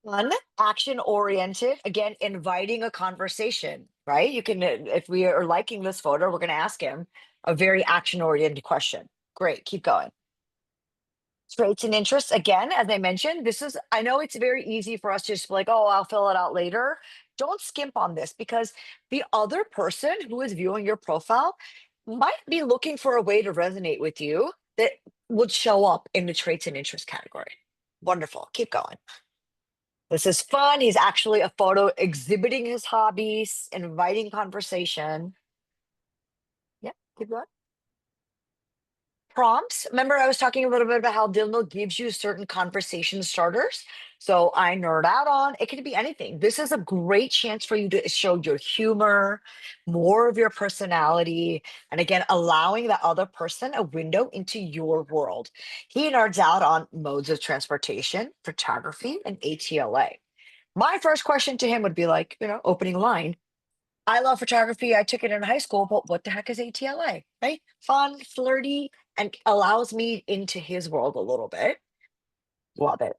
Fun, action oriented, again, inviting a conversation, right? You can, if we are liking this photo, we're going to ask him a very action oriented question. Great, keep going. Traits and interests, again, as I mentioned, I know it's very easy for us to just be like, oh, I'll fill it out later. Don't skimp on this, because the other person who is viewing your profile might be looking for a way to resonate with you that would show up in the traits and interest category. Wonderful. Keep going. This is fun. He's actually a photo exhibiting his hobbies, inviting conversation. Yeah, keep going. Prompts. Remember, I was talking a little bit about how Dil Mil gives you certain conversation starters. So I nerd out on it. Could be anything. This is a great chance for you to show your humor, more of your personality, and again, allowing the other person a window into your world. He nerds out on modes of transportation, photography, and ATLA. My first question to him would be like, opening line, I love photography. I took it in high school, but what the heck is ATLA? Right? Fun, flirty, and allows me into his world a little bit. Love it.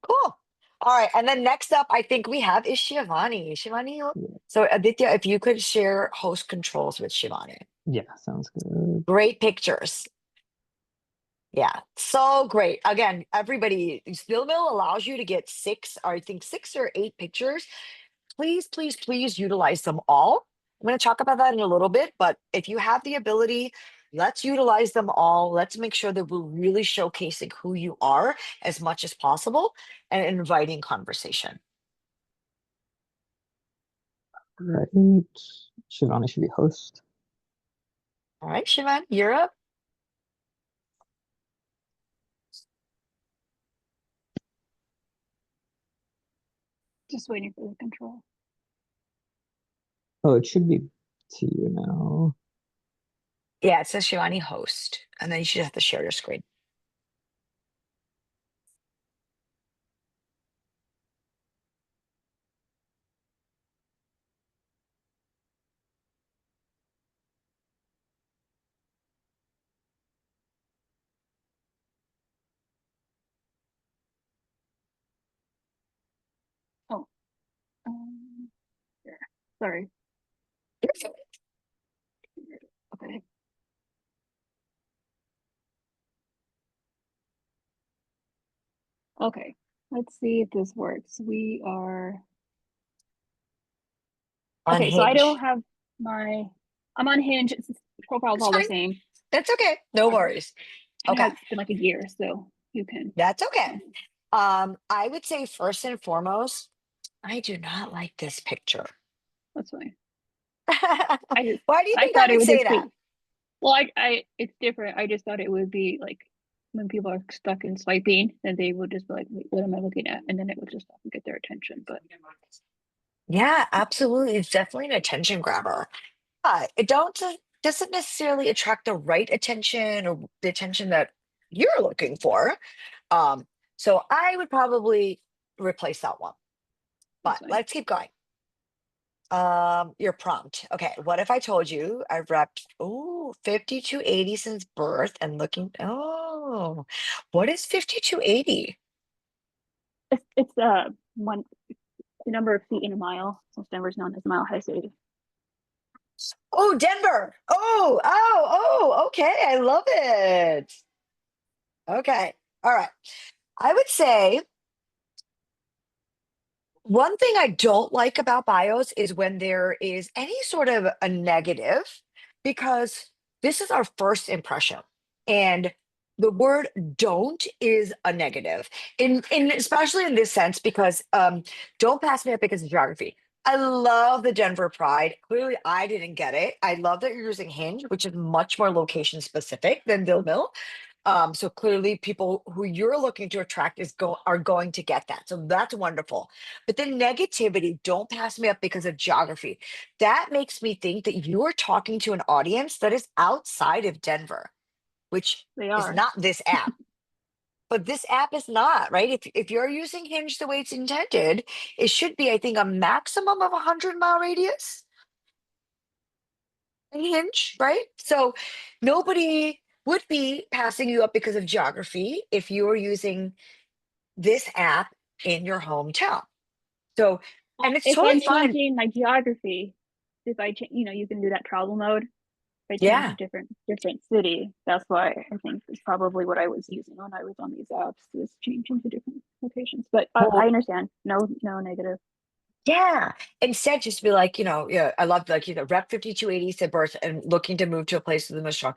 Cool. All right. And then next up, I think we have is Shivani. Shivani. So Aditya, if you could share host controls with Shivani. Yeah, sounds good. Great pictures. Yeah, so great. Again, everybody, Dil Mil allows you to get I think 6 or 8 pictures. Please, please, please utilize them all. I'm going to talk about that in a little bit, but if you have the ability, let's utilize them all. Let's make sure that we're really showcasing who you are as much as possible and inviting conversation. Right. Shivani should be host. All right, Shivan, you're up. Just waiting for the control. Oh, it should be to you now. Yeah, it says Shivani host, and then you should have to share your screen. Oh, yeah. Sorry. Okay. Okay. Let's see if this works. We are On okay. So I don't Hinge. have I'm on Hinge. Profile's That's all the fine. same. That's okay. No Okay. worries. It Okay. has been like a year, so you can. That's okay. I would say first and foremost, I do not like this picture. That's fine. Why do you I think I thought it would would say just that? be. Well, it's different. I just thought it would be like when people are stuck in swiping, and they would just be like, "Wait, what am I looking at?" And then it would just get their attention. But Yeah, absolutely. It's definitely an attention grabber. It doesn't necessarily attract the right attention or the attention that you're looking for. So I would probably replace that one. But let's keep going. Your prompt. Okay, what if I told you I've repped 5280 since birth and looking what is 5280? it's one the number of feet in a mile. Since Denver's known as Mile High City. Oh, Denver. Okay. I love it. Okay. All right. I would say one thing I don't like about bios is when there is any sort of a negative, because this is our first impression. And the word don't is a negative in especially in this sense, because don't pass me up because of geography. I love the Denver Pride. Clearly, I didn't get it. I love that you're using Hinge, which is much more location specific than Dil Mil. So clearly, people who you're looking to attract are going to get that. So that's wonderful. But the negativity, don't pass me up because of geography. That makes me think that you're talking to an audience that is outside of Denver, which They is are. not this app. But this app is not, right? If you're using Hinge the way it's intended, it should be, I think, a maximum of 100-mile radius in Hinge, right? So nobody would be passing you up because of geography if you were using this app in your hometown. So, and it's If totally I'm fine. changing my geography, if I change, you can do that travel mode. If I change Yeah. to different city, that's why I think it's probably what I was using when I was on these apps, was changing to different locations. But I Well, understand. No negative. yeah. Instead, just be like, yeah, I love like, Rep 5280 said birth and looking to move to a place with the most strong.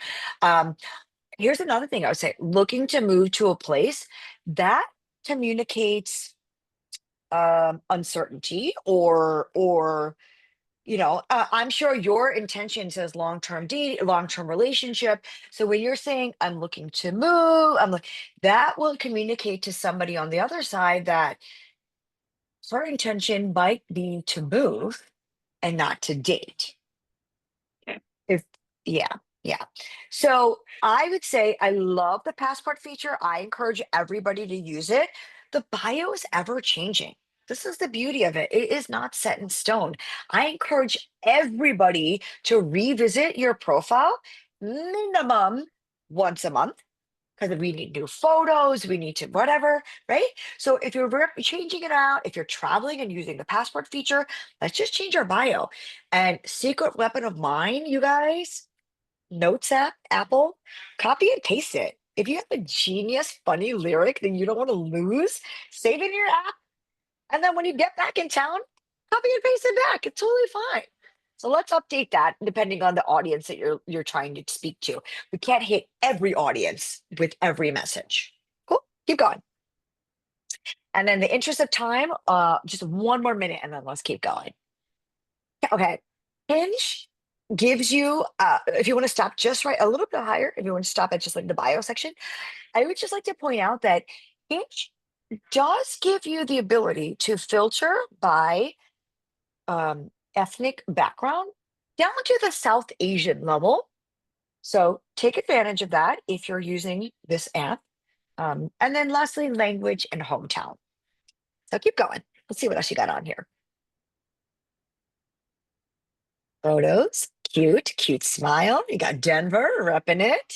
Here's another thing I would say, looking to move to a place that communicates uncertainty or I'm sure your intention says long-term date, long-term relationship. So when you're saying I'm looking to move, I'm like, that will communicate to somebody on the other side that her intention might be to move and not to date. Okay. If yeah, yeah. So I would say I love the passport feature. I encourage everybody to use it. The bio is ever changing. This is the beauty of it. It is not set in stone. I encourage everybody to revisit your profile minimum once a month because we need new photos, we need to whatever, right? So if you're changing it out, if you're traveling and using the passport feature, let's just change our bio. And secret weapon of mine, you guys, Notes app, Apple, copy and paste it. If you have a genius, funny lyric that you don't want to lose, save it in your app. And then when you get back in town, copy and paste it back. It's totally fine. So let's update that depending on the audience that you're trying to speak to. We can't hit every audience with every message. Cool. Keep going. And then the interest of time, just one more minute and then let's keep going. Okay. Hinge gives you, if you want to stop just right a little bit higher, if you want to stop at just like the bio section, I would just like to point out that Hinge does give you the ability to filter by ethnic background down to the South Asian level. So take advantage of that if you're using this app. And then lastly, language and hometown. So keep going. Let's see what else you got on here. Photos, cute smile. You got Denver repping it.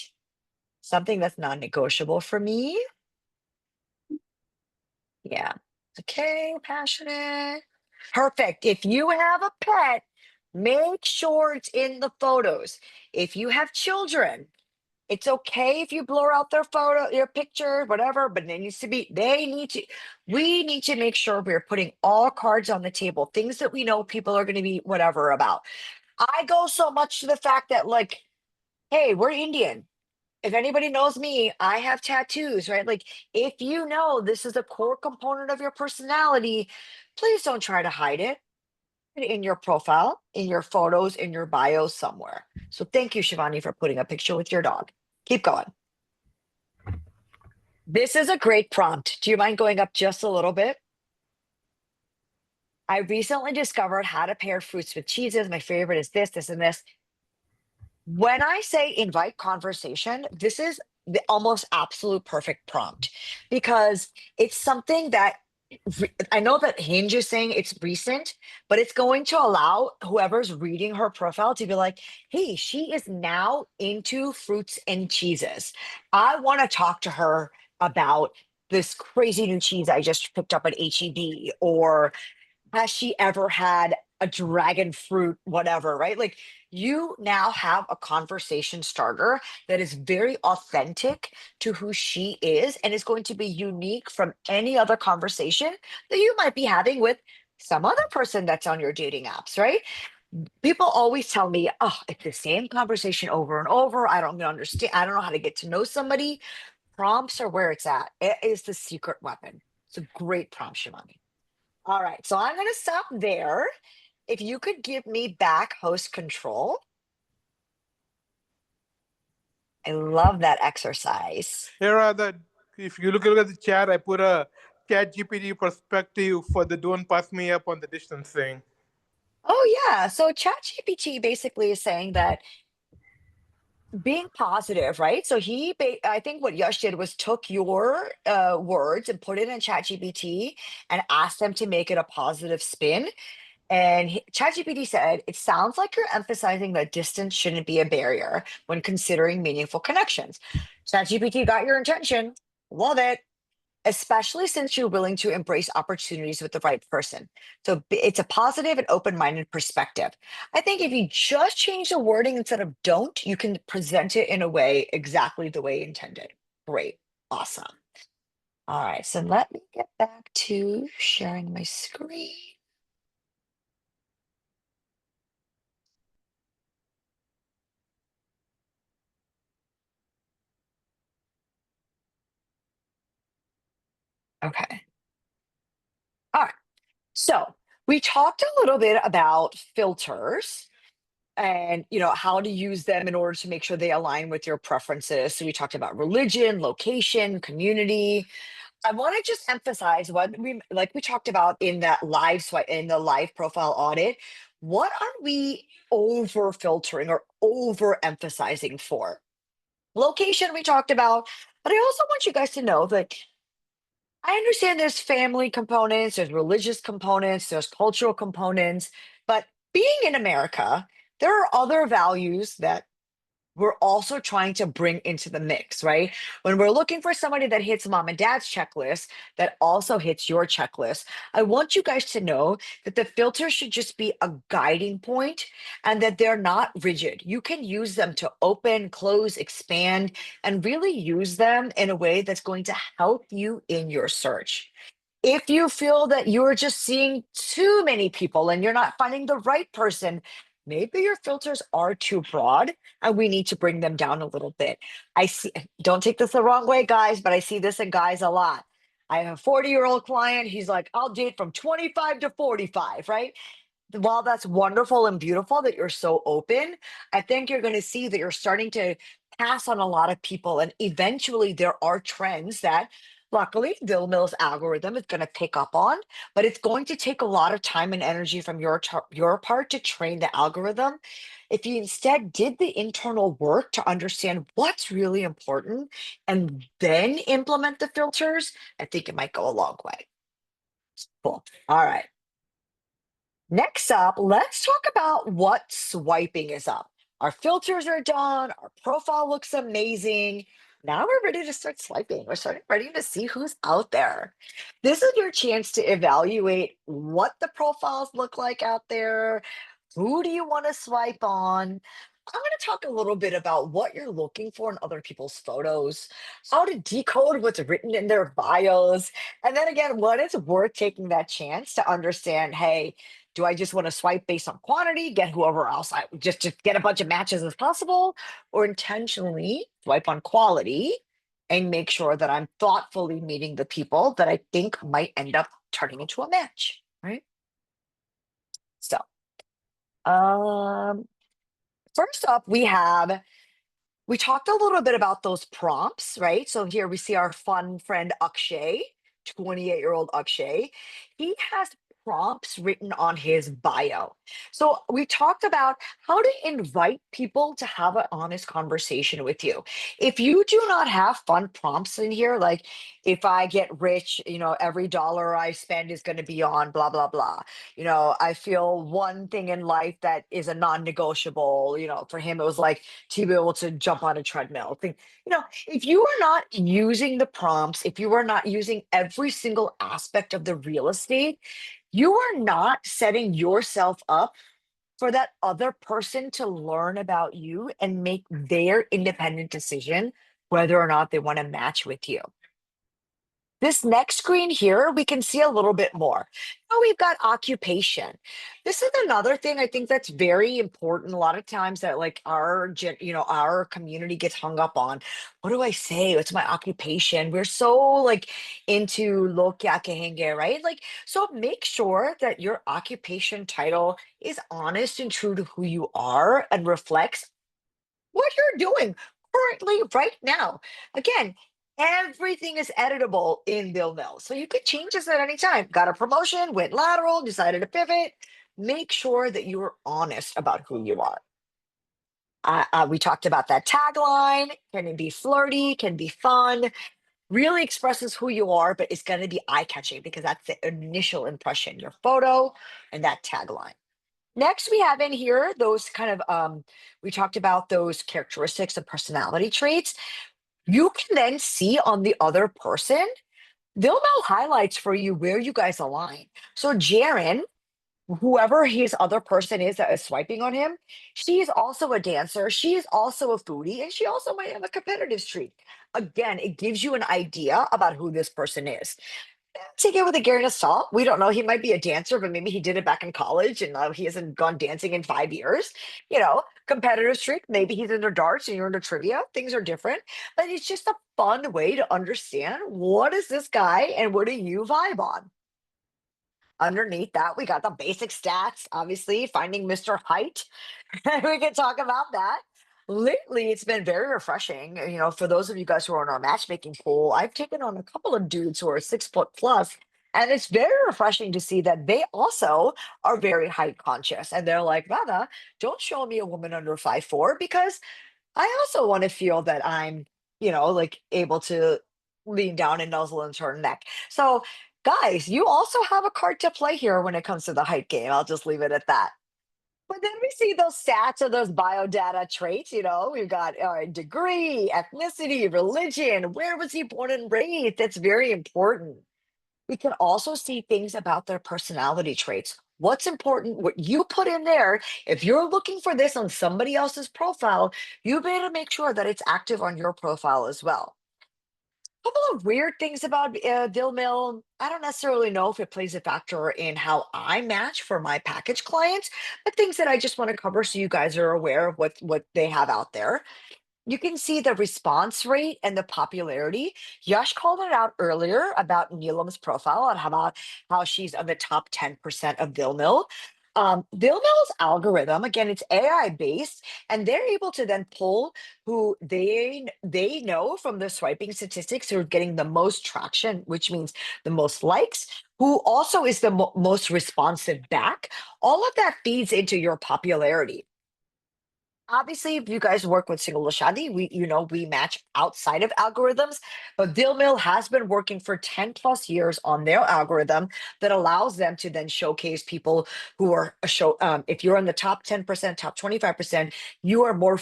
Something that's non-negotiable for me. Yeah. Okay, passionate. Perfect. If you have a pet, make sure it's in the photos. If you have children, it's okay if you blur out their photo, their picture, whatever, but it needs to be, we need to make sure we're putting all cards on the table, things that we know people are going to be whatever about. I go so much to the fact that, like, hey, we're Indian. If anybody knows me, I have tattoos, right? Like, if you know this is a core component of your personality, please don't try to hide it. Put it in your profile, in your photos, in your bio somewhere. So thank you, Shivani, for putting a picture with your dog. Keep going. This is a great prompt. Do you mind going up just a little bit? I recently discovered how to pair fruits with cheeses. My favorite is this, and this. When I say invite conversation, this is the almost absolute perfect prompt because it's something that I know that Hinge is saying it's recent, but it's going to allow whoever's reading her profile to be like, hey, she is now into fruits and cheeses. I want to talk to her about this crazy new cheese I just picked up at HEB, or has she ever had a dragon fruit, whatever, right? Like, you now have a conversation starter that is very authentic to who she is and is going to be unique from any other conversation that you might be having with some other person that's on your dating apps, right? People always tell me, oh, it's the same conversation over and over. I don't understand. I don't know how to get to know somebody. Prompts are where it's at. It is the secret weapon. It's a great prompt, Shivani. All right, so I'm going to stop there. if you could give me back host control. I love that exercise. Here are the, if you look at the chat, I put a chat GPT perspective for the don't pass me up on the distance thing. Oh yeah, so ChatGPT basically is saying that being positive, right? So I think what Yash did was took your words and put it in ChatGPT and asked them to make it a positive spin. And ChatGPT said, it sounds like you're emphasizing that distance shouldn't be a barrier when considering meaningful connections. ChatGPT got your intention. Love it. Especially since you're willing to embrace opportunities with the right person. So it's a positive and open minded perspective. I think if you just change the wording instead of don't, you can present it in a way exactly the way intended. Great. Awesome. All right. So let me get back to sharing my screen. Okay. All right. So we talked a little bit about filters and how to use them in order to make sure they align with your preferences. So we talked about religion, location, community. I want to just emphasize what we talked about in that live swipe in the live profile audit. What are we over filtering or over emphasizing for? Location we talked about, but I also want you guys to know that I understand there's family components, there's religious components, there's cultural components, but being in America, there are other values that we're also trying to bring into the mix, right? When we're looking for somebody that hits mom and dad's checklist, that also hits your checklist, I want you guys to know that the filter should just be a guiding point and that they're not rigid. You can use them to open, close, expand, and really use them in a way that's going to help you in your search. If you feel that you're just seeing too many people and you're not finding the right person, maybe your filters are too broad and we need to bring them down a little bit. I see, don't take this the wrong way, guys, but I see this in guys a lot. I have a 40-year-old client. He's like, I'll date from 25 to 45, right? While that's wonderful and beautiful that you're so open, I think you're going to see that you're starting to pass on a lot of people. And eventually, there are trends that, luckily, Dil Mil's algorithm is going to pick up on, but it's going to take a lot of time and energy from your part to train the algorithm. If you instead did the internal work to understand what's really important and then implement the filters, I think it might go a long way. Cool. All right. Next up, let's talk about what swiping is up. Our filters are done. Our profile looks amazing. Now we're ready to start swiping. We're starting ready to see who's out there. This is your chance to evaluate what the profiles look like out there. Who do you want to swipe on? I'm going to talk a little bit about what you're looking for in other people's photos, how to decode what's written in their bios, and then again, what is worth taking that chance to understand, hey, do I just want to swipe based on quantity, get whoever else I just get a bunch of matches as possible, or intentionally swipe on quality and make sure that I'm thoughtfully meeting the people that I think might end up turning into a match, right? So, um, first up, we talked a little bit about those prompts, right? So here we see our fun friend Akshay, 28-year-old Akshay. He has prompts written on his bio. So we talked about how to invite people to have an honest conversation with you. If you do not have fun prompts in here, like if I get rich, every dollar I spend is going to be on blah, blah, blah. I feel one thing in life that is a non-negotiable, for him, it was like to be able to jump on a treadmill. If you are not using the prompts, if you are not using every single aspect of the real estate, you are not setting yourself up for that other person to learn about you and make their independent decision whether or not they want to match with you. This next screen here, we can see a little bit more. Now we've got occupation. This is another thing I think that's very important. A lot of times that like our community gets hung up on. What do I say? What's my occupation? We're so like into lo kya kahenge, right? Like, so make sure that your occupation title is honest and true to who you are and reflects what you're doing currently right now. Again, everything is editable in Dil Mil. So you could change this at any time. Got a promotion, went lateral, decided to pivot. Make sure that you are honest about who you are. We talked about that tagline. Can it be flirty? Can be fun? Really expresses who you are, but it's going to be eye catching because that's the initial impression, your photo and that tagline. Next, we have in here those kind of, we talked about those characteristics and personality traits. You can then see on the other person, they'll know highlights for you where you guys align. So Jaren, whoever his other person is that is swiping on him, she is also a dancer. She is also a foodie, and she also might have a competitive streak. Again, it gives you an idea about who this person is. Take it with a grain of salt. We don't know. He might be a dancer, but maybe he did it back in college and he hasn't gone dancing in 5 years. Competitive streak. Maybe he's into darts and you're into trivia. Things are different, but it's just a fun way to understand what is this guy and what do you vibe on. Underneath that, we got the basic stats, obviously, finding Mr. Height. We can talk about that. Lately, it's been very refreshing. For those of you guys who are on our matchmaking pool, I've taken on a couple of dudes who are 6 foot plus, and it's very refreshing to see that they also are very height conscious. And they're like, Radha, don't show me a woman under 5'4" because I also want to feel that I'm, like able to lean down and nuzzle into her neck. So, guys, you also have a card to play here when it comes to the height game. I'll just leave it at that. But then we see those stats or those biodata traits. We've got degree, ethnicity, religion. Where was he born and raised? That's very important. We can also see things about their personality traits. What's important, what you put in there, if you're looking for this on somebody else's profile, you better make sure that it's active on your profile as well. Couple of weird things about Dil Mil. I don't necessarily know if it plays a factor in how I match for my package clients, but things that I just want to cover so you guys are aware of what they have out there. You can see the response rate and the popularity. Yash called it out earlier about Neelam's profile and about how she's on the top 10% of Dil Mil. Dil Mil's algorithm, again, it's AI based, and they're able to then pull who they know from the swiping statistics who are getting the most traction, which means the most likes, who also is the most responsive back. All of that feeds into your popularity. Obviously, if you guys work with Single Shaadi, we match outside of algorithms, but Dil Mil has been working for 10 plus years on their algorithm that allows them to then showcase people who are if you're in the top 10%, top 25%, you are more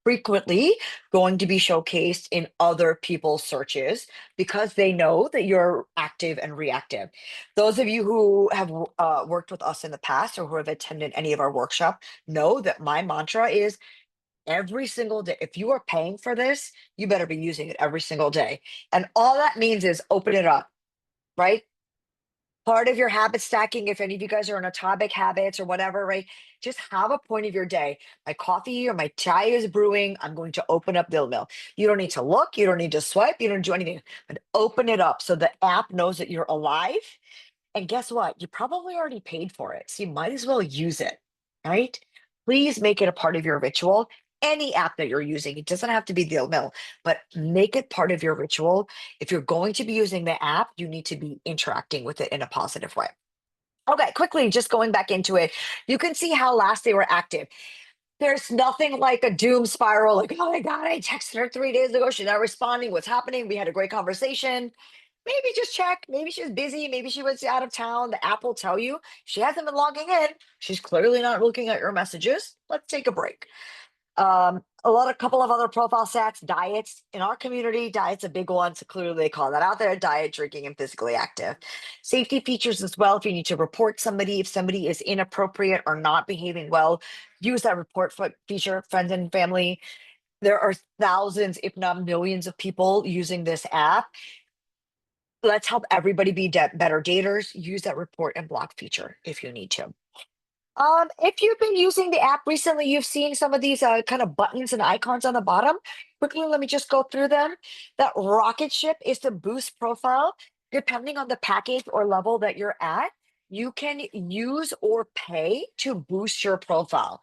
frequently going to be showcased in other people's searches because they know that you're active and reactive. Those of you who have worked with us in the past or who have attended any of our workshop know that my mantra is every single day. If you are paying for this, you better be using it every single day. And all that means is open it up, right? Part of your habit stacking, if any of you guys are on atomic habits or whatever, right? Just have a point of your day. My coffee or my chai is brewing. I'm going to open up Dil Mil. You don't need to look. You don't need to swipe. You don't do anything, but open it up so the app knows that you're alive. And guess what? You probably already paid for it. So you might as well use it, right? Please make it a part of your ritual. Any app that you're using, it doesn't have to be Dil Mil, but make it part of your ritual. If you're going to be using the app, you need to be interacting with it in a positive way. Okay, quickly, just going back into it, you can see how last they were active. There's nothing like a doom spiral, like, oh my God, I texted her 3 days ago. She's not responding. What's happening? We had a great conversation. Maybe just check. Maybe she's busy. Maybe she was out of town. The app will tell you. She hasn't been logging in. She's clearly not looking at your messages. Let's take a break. Couple of other profile stats, diets. In our community, diet's a big one. So clearly they call that out there, diet, drinking, and physically active. Safety features as well. If you need to report somebody, if somebody is inappropriate or not behaving well, use that report feature, friends and family. There are thousands, if not millions of people using this app. Let's help everybody be better daters. Use that report and block feature if you need to. If you've been using the app recently, you've seen some of these kind of buttons and icons on the bottom. Quickly, let me just go through them. That rocket ship is to boost profile. Depending on the package or level that you're at, you can use or pay to boost your profile.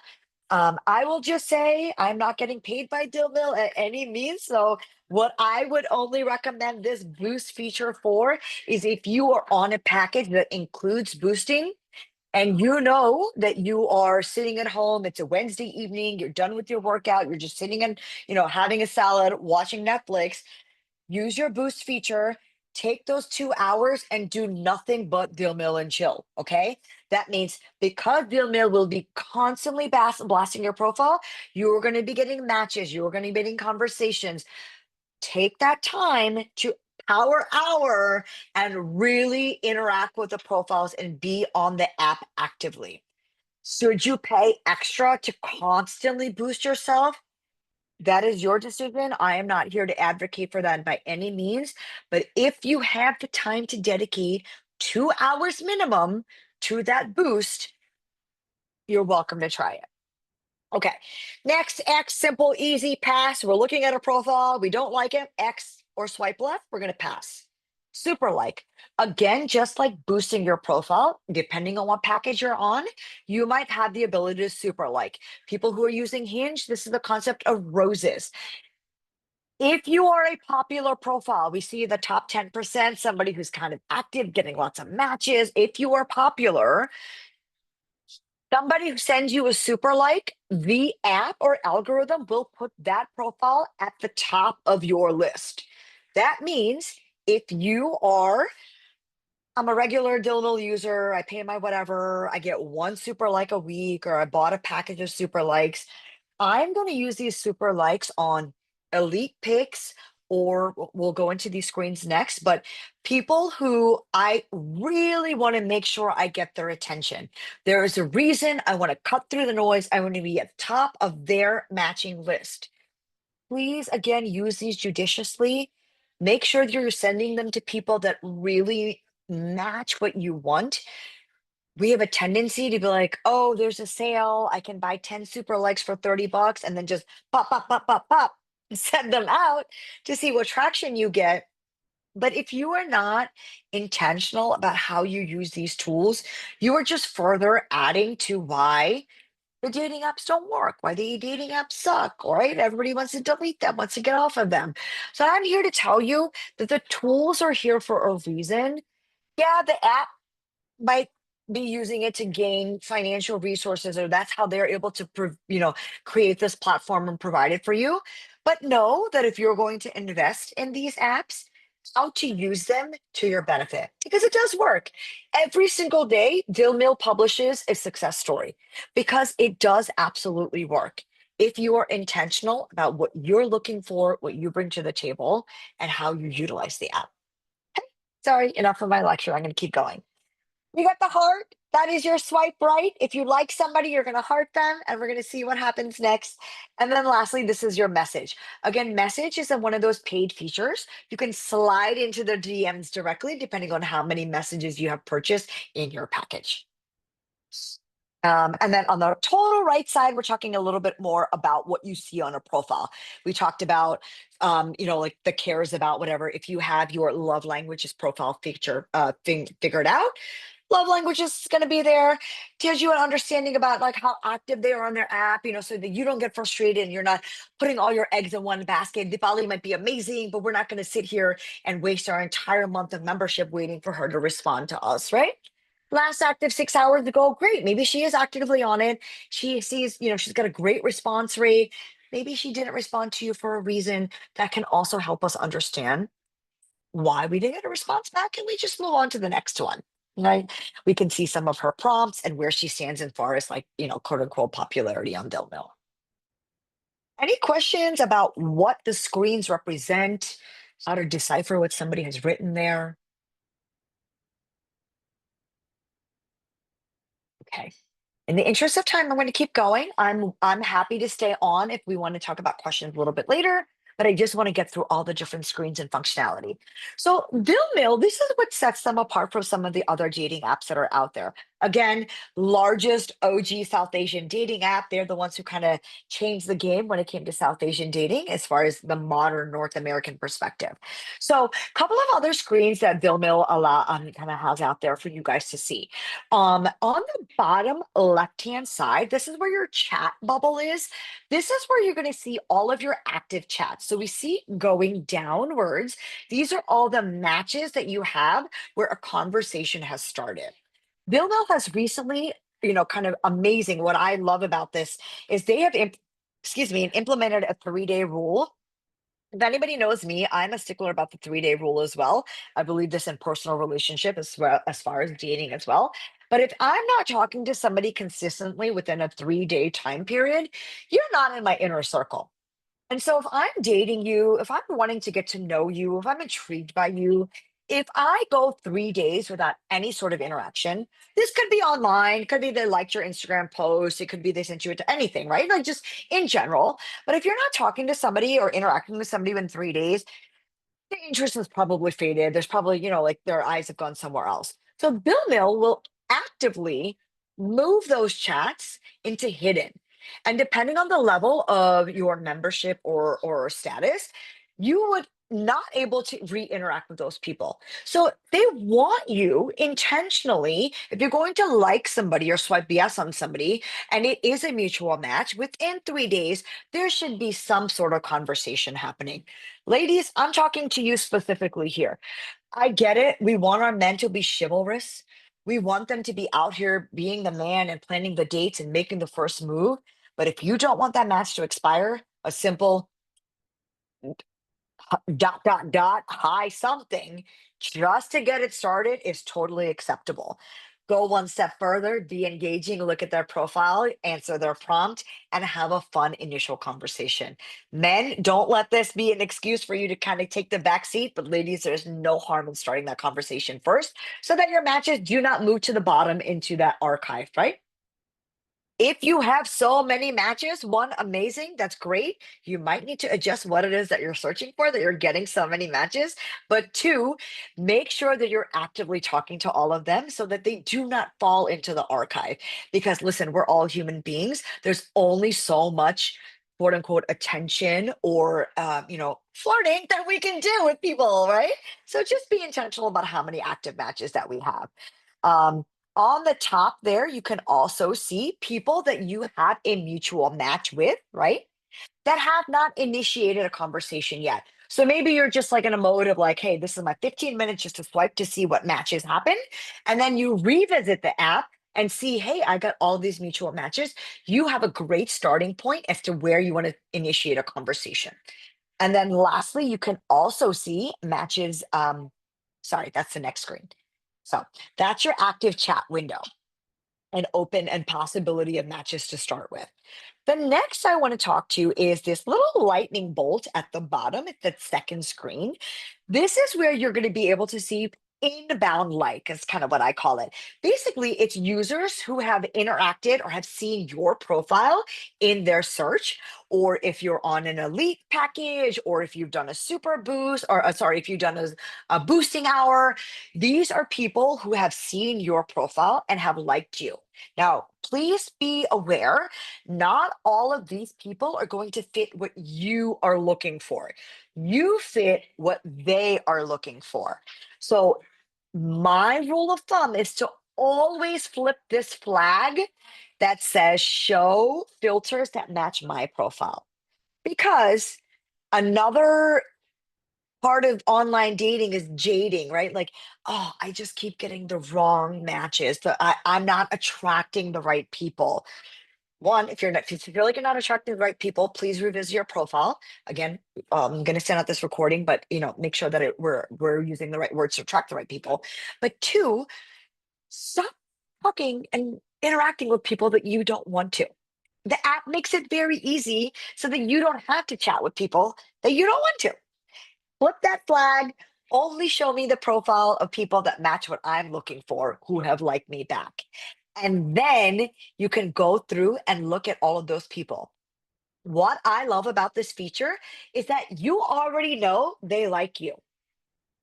I will just say I'm not getting paid by Dil Mil at any means. So what I would only recommend this boost feature for is if you are on a package that includes boosting and you know that you are sitting at home, it's a Wednesday evening, you're done with your workout, you're just sitting and, having a salad, watching Netflix, use your boost feature, take those 2 hours and do nothing but Dil Mil and chill. Okay. That means because Dil Mil will be constantly blasting your profile, you're going to be getting matches, you're going to be getting conversations. Take that time to power hour and really interact with the profiles and be on the app actively. Should you pay extra to constantly boost yourself? That is your decision. I am not here to advocate for that by any means. But if you have the time to dedicate 2 hours minimum to that boost, you're welcome to try it. Okay. Next, X, simple, easy, pass. We're looking at a profile. We don't like it. X or swipe left. We're going to pass. Super like. Again, just like boosting your profile, depending on what package you're on, you might have the ability to super like. People who are using Hinge, this is the concept of roses. If you are a popular profile, we see the top 10%, somebody who's kind of active, getting lots of matches. If you are popular, somebody who sends you a super like, the app or algorithm will put that profile at the top of your list. That means if you are, I'm a regular Dil Mil user, I pay my whatever, I get one super like a week, or I bought a package of super likes, I'm going to use these super likes on elite picks, or we'll go into these screens next, but people who I really want to make sure I get their attention. There is a reason I want to cut through the noise. I want to be at the top of their matching list. Please, again, use these judiciously. Make sure that you're sending them to people that really match what you want. We have a tendency to be like, oh, there's a sale. I can buy 10 super likes for $30 and then just pop, pop, pop, pop, pop, send them out to see what traction you get. But if you are not intentional about how you use these tools, you are just further adding to why the dating apps don't work, why the dating apps suck, right? Everybody wants to delete them, wants to get off of them. So I'm here to tell you that the tools are here for a reason. Yeah, the app might be using it to gain financial resources, or that's how they're able to create this platform and provide it for you. But know that if you're going to invest in these apps, how to use them to your benefit, because it does work. Every single day Dil Mil publishes a success story, because it does absolutely work if you are intentional about what you're looking for, what you bring to the table, and how you utilize the app. Sorry, enough of my lecture. I'm going to keep going. You got the heart. That is your swipe right. If you like somebody, you're going to heart them, and we're going to see what happens next. And then lastly, this is your message. Again, message is one of those paid features. You can slide into the DMs directly, depending on how many messages you have purchased in your package. And then on the total right side, we're talking a little bit more about what you see on a profile. We talked about, like the cares about whatever. If you have your love languages profile feature figured out, love language is going to be there. Gives you an understanding about like how active they are on their app, so that you don't get frustrated and you're not putting all your eggs in one basket. Dipali might be amazing, but we're not going to sit here and waste our entire month of membership waiting for her to respond to us, right? Last active 6 hours ago, great. Maybe she is actively on it. She sees, she's got a great response rate. Maybe she didn't respond to you for a reason. That can also help us understand why we didn't get a response back, and we just move on to the next one. Right? We can see some of her prompts and where she stands as far as like, quote unquote popularity on Dil Mil. Any questions about what the screens represent, how to decipher what somebody has written there? Okay. In the interest of time, I'm going to keep going. I'm happy to stay on if we want to talk about questions a little bit later, but I just want to get through all the different screens and functionality. So Dil Mil, this is what sets them apart from some of the other dating apps that are out there. Again, largest OG South Asian dating app. They're the ones who kind of changed the game when it came to South Asian dating as far as the modern North American perspective. So a couple of other screens that Dil Mil allow kind of has out there for you guys to see. On the bottom left-hand side, this is where your chat bubble is. This is where you're going to see all of your active chats. So we see going downwards. These are all the matches that you have where a conversation has started. Dil Mil has recently, kind of amazing. What I love about this is they have, implemented a 3-day rule. If anybody knows me, I'm a stickler about the 3-day rule as well. I believe this in personal relationship as well as far as dating as well. But if I'm not talking to somebody consistently within a 3-day time period, you're not in my inner circle. And so if I'm dating you, if I'm wanting to get to know you, if I'm intrigued by you, if I go 3 days without any sort of interaction, this could be online, could be they liked your Instagram post, it could be they sent you into anything, right? Like just in general. But if you're not talking to somebody or interacting with somebody in 3 days, the interest has probably faded. There's probably, like their eyes have gone somewhere else. So Bill Mill will actively move those chats into hidden. And depending on the level of your membership or status, you would not able to re-interact with those people. So they want you intentionally, if you're going to like somebody or swipe yes on somebody, and it is a mutual match, within 3 days, there should be some sort of conversation happening. Ladies, I'm talking to you specifically here. I get it. We want our men to be chivalrous. We want them to be out here being the man and planning the dates and making the first move. But if you don't want that match to expire, a simple hi something just to get it started is totally acceptable. Go one step further, be engaging, look at their profile, answer their prompt, and have a fun initial conversation. Men, don't let this be an excuse for you to kind of take the back seat, but ladies, there's no harm in starting that conversation first so that your matches do not move to the bottom into that archive, right? If you have so many matches, one, amazing, that's great. You might need to adjust what it is that you're searching for, that you're getting so many matches. But two, make sure that you're actively talking to all of them so that they do not fall into the archive. Because listen, we're all human beings. There's only so much quote unquote attention or flirting that we can do with people, right? So just be intentional about how many active matches that we have. Um, on the top there, you can also see people that you have a mutual match with, right? That have not initiated a conversation yet. So maybe you're just like in a mode of like, hey, this is my 15 minutes just to swipe to see what matches happen. And then you revisit the app and see, hey, I got all these mutual matches. You have a great starting point as to where you want to initiate a conversation. And then lastly, you can also see matches. Sorry, that's the next screen. So that's your active chat window and open and possibility of matches to start with. The next I want to talk to is this little lightning bolt at the bottom at the second screen. This is where you're going to be able to see inbound like is kind of what I call it. Basically, it's users who have interacted or have seen your profile in their search, or if you're on an elite package, or if you've done a super boost, or sorry, if you've done a boosting hour. These are people who have seen your profile and have liked you. Now, please be aware, not all of these people are going to fit what you are looking for. You fit what they are looking for. So my rule of thumb is to always flip this flag that says show filters that match my profile. Because another part of online dating is jading, right? Like, oh, I just keep getting the wrong matches. I'm not attracting the right people. One, if you feel like you're not attracting the right people, please revisit your profile. Again, I'm going to send out this recording, but make sure that we're using the right words to attract the right people. But two, stop talking and interacting with people that you don't want to. The app makes it very easy so that you don't have to chat with people that you don't want to. Flip that flag. Only show me the profile of people that match what I'm looking for, who have liked me back. And then you can go through and look at all of those people. What I love about this feature is that you already know they like you.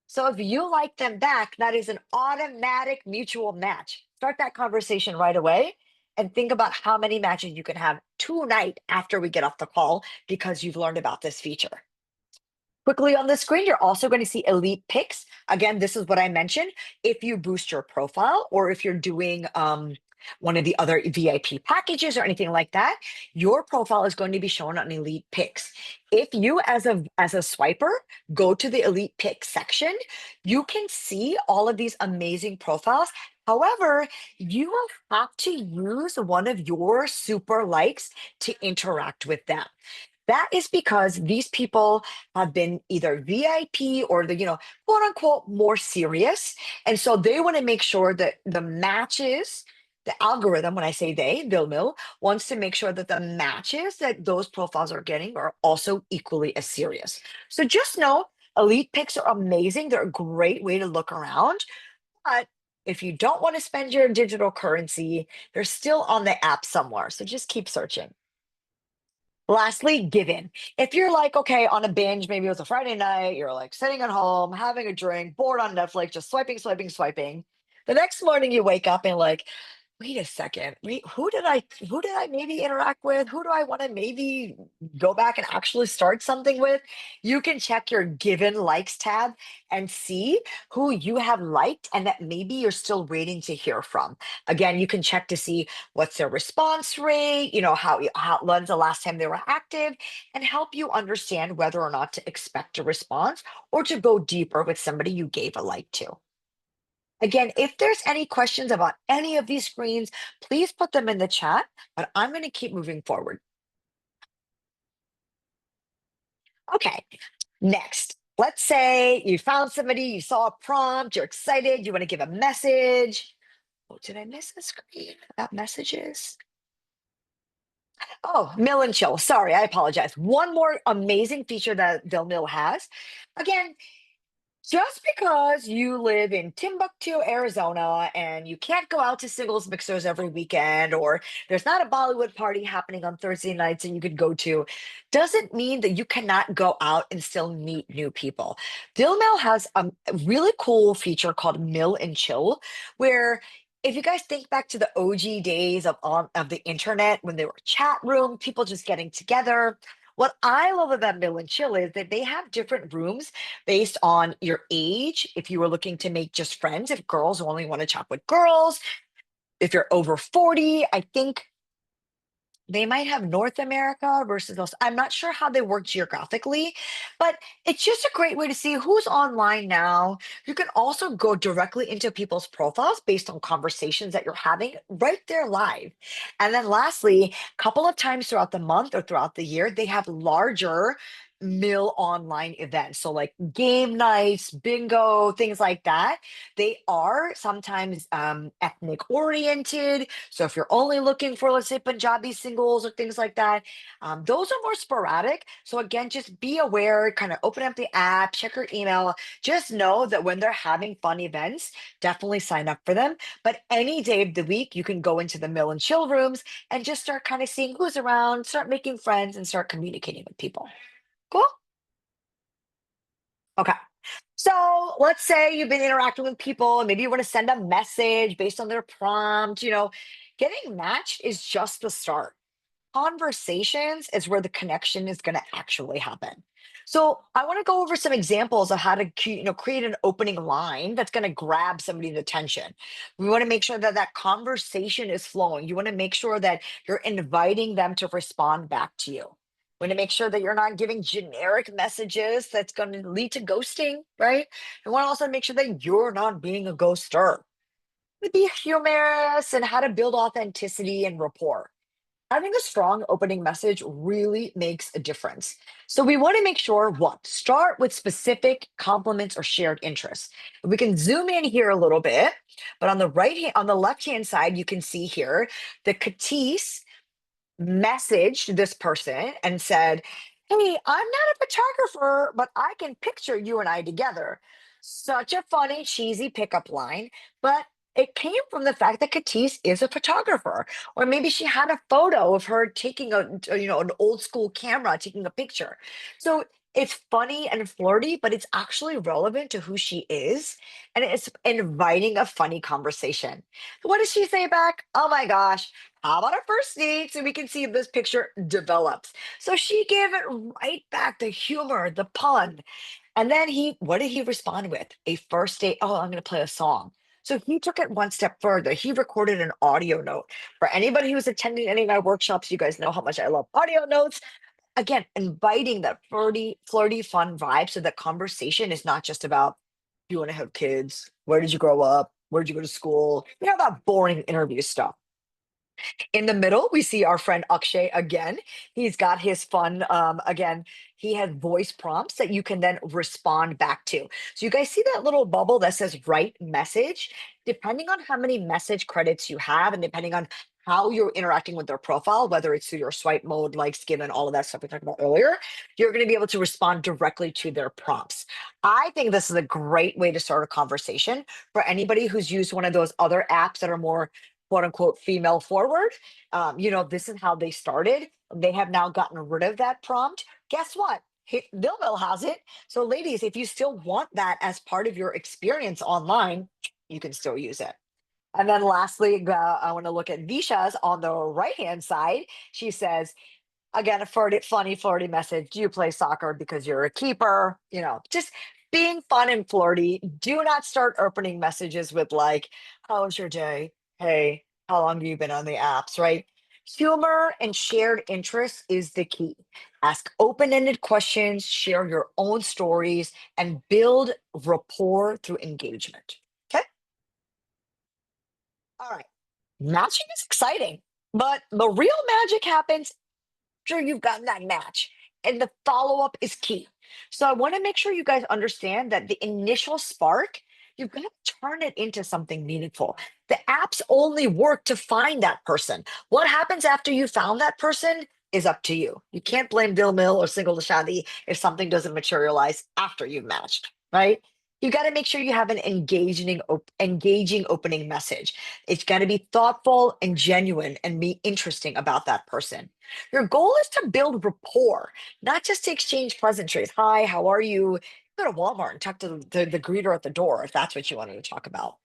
So if you like them back, that is an automatic mutual match. Start that conversation right away and think about how many matches you can have tonight after we get off the call because you've learned about this feature. Quickly on the screen, you're also going to see elite picks. Again, this is what I mentioned. If you boost your profile or if you're doing one of the other VIP packages or anything like that, your profile is going to be shown on elite picks. If you as a swiper go to the elite pick section, you can see all of these amazing profiles. However, you will have to use one of your super likes to interact with them. That is because these people have been either VIP or the quote unquote more serious. And so they want to make sure that the matches, the algorithm, when I say they, Dil Mil, wants to make sure that the matches that those profiles are getting are also equally as serious. So just know elite picks are amazing. They're a great way to look around. But if you don't want to spend your digital currency, they're still on the app somewhere. So just keep searching. Lastly, give in. If you're like, okay, on a binge, maybe it was a Friday night, you're like sitting at home, having a drink, bored on Netflix, just swiping, swiping, swiping. The next morning you wake up and like, wait a second, wait, who did I maybe interact with? Who do I want to maybe go back and actually start something with? You can check your given likes tab and see who you have liked and that maybe you're still waiting to hear from. Again, you can check to see what's their response rate, how when's the last time they were active, and help you understand whether or not to expect a response or to go deeper with somebody you gave a like to. Again, if there's any questions about any of these screens, please put them in the chat, but I'm going to keep moving forward. Okay, next. Let's say you found somebody, you saw a prompt, you're excited, you want to give a message. Oh, did I miss a screen about messages? Oh, Mill and Chill. Sorry, I apologize. One more amazing feature that Dil Mil has. Again, just because you live in Timbuktu, Arizona, and you can't go out to singles mixers every weekend, or there's not a Bollywood party happening on Thursday nights that you could go to, doesn't mean that you cannot go out and still meet new people. Dil Mil has a really cool feature called Mill and Chill, where if you guys think back to the OG days of the internet when there were chat room, people just getting together. What I love about Mill and Chill is that they have different rooms based on your age. If you were looking to make just friends, if girls only want to chat with girls, if you're over 40, I think they might have North America versus those. I'm not sure how they work geographically, but it's just a great way to see who's online now. You can also go directly into people's profiles based on conversations that you're having right there live. And then lastly, a couple of times throughout the month or throughout the year, they have larger mill online events. So like game nights, bingo, things like that. They are sometimes ethnic oriented. So if you're only looking for, let's say, Punjabi singles or things like that, those are more sporadic. So again, just be aware, kind of open up the app, check your email. Just know that when they're having fun events, definitely sign up for them. But any day of the week, you can go into the mill and chill rooms and just start kind of seeing who's around, start making friends, and start communicating with people. Cool. Okay. So let's say you've been interacting with people and maybe you want to send a message based on their prompt. Getting matched is just the start. Conversations is where the connection is going to actually happen. So I want to go over some examples of how to create an opening line that's going to grab somebody's attention. We want to make sure that that conversation is flowing. You want to make sure that you're inviting them to respond back to you. We want to make sure that you're not giving generic messages that's going to lead to ghosting, right? We want to also make sure that you're not being a ghoster. Be humorous and how to build authenticity and rapport. Having a strong opening message really makes a difference. So we want to make sure start with specific compliments or shared interests. We can zoom in here a little bit, but on the left hand side, you can see here the Katis messaged this person and said, "Hey, I'm not a photographer, but I can picture you and I together." Such a funny, cheesy pickup line, but It came from the fact that Katisse is a photographer, or maybe she had a photo of her taking an old school camera taking a picture. So it's funny and flirty, but it's actually relevant to who she is, and it's inviting a funny conversation. What does she say back? Oh my gosh, how about a first date so we can see if this picture develops? So she gave it right back, the humor, the pun. And then what did he respond with? A first date. Oh, I'm going to play a song. So he took it one step further. He recorded an audio note. For anybody who's attending any of my workshops, you guys know how much I love audio notes. Again, inviting that flirty, fun vibe so that conversation is not just about, do you want to have kids? Where did you grow up? Where did you go to school? That boring interview stuff. In the middle, we see our friend Akshay again. He's got his fun, again, he has voice prompts that you can then respond back to. So you guys see that little bubble that says write message? Depending on how many message credits you have and depending on how you're interacting with their profile, whether it's through your swipe mode, likes given, all of that stuff we talked about earlier, you're going to be able to respond directly to their prompts. I think this is a great way to start a conversation for anybody who's used one of those other apps that are more quote unquote female forward. This is how they started. They have now gotten rid of that prompt. Guess what? Dil Mil has it. So, ladies, if you still want that as part of your experience online, you can still use it. And then lastly, I want to look at Visha's on the right hand side. She says, again, a flirty message. Do you play soccer because you're a keeper? Just being fun and flirty. Do not start opening messages with like, "How was your day? Hey, how long have you been on the apps?" Right? Humor and shared interests is the key. Ask open-ended questions, share your own stories, and build rapport through engagement. Okay. All right. Matching is exciting, but the real magic happens sure you've gotten that match. And the follow up is key. So I want to make sure you guys understand that the initial spark, you've got to turn it into something meaningful. The apps only work to find that person. What happens after you found that person is up to you. You can't blame Dil Mil or Single to Shaadi if something doesn't materialize after you've matched, right? You got to make sure you have an engaging opening message. It's got to be thoughtful and genuine and be interesting about that person. Your goal is to build rapport, not just to exchange pleasantries. Hi, how are you? Go to Walmart and talk to the greeter at the door if that's what you wanted to talk about.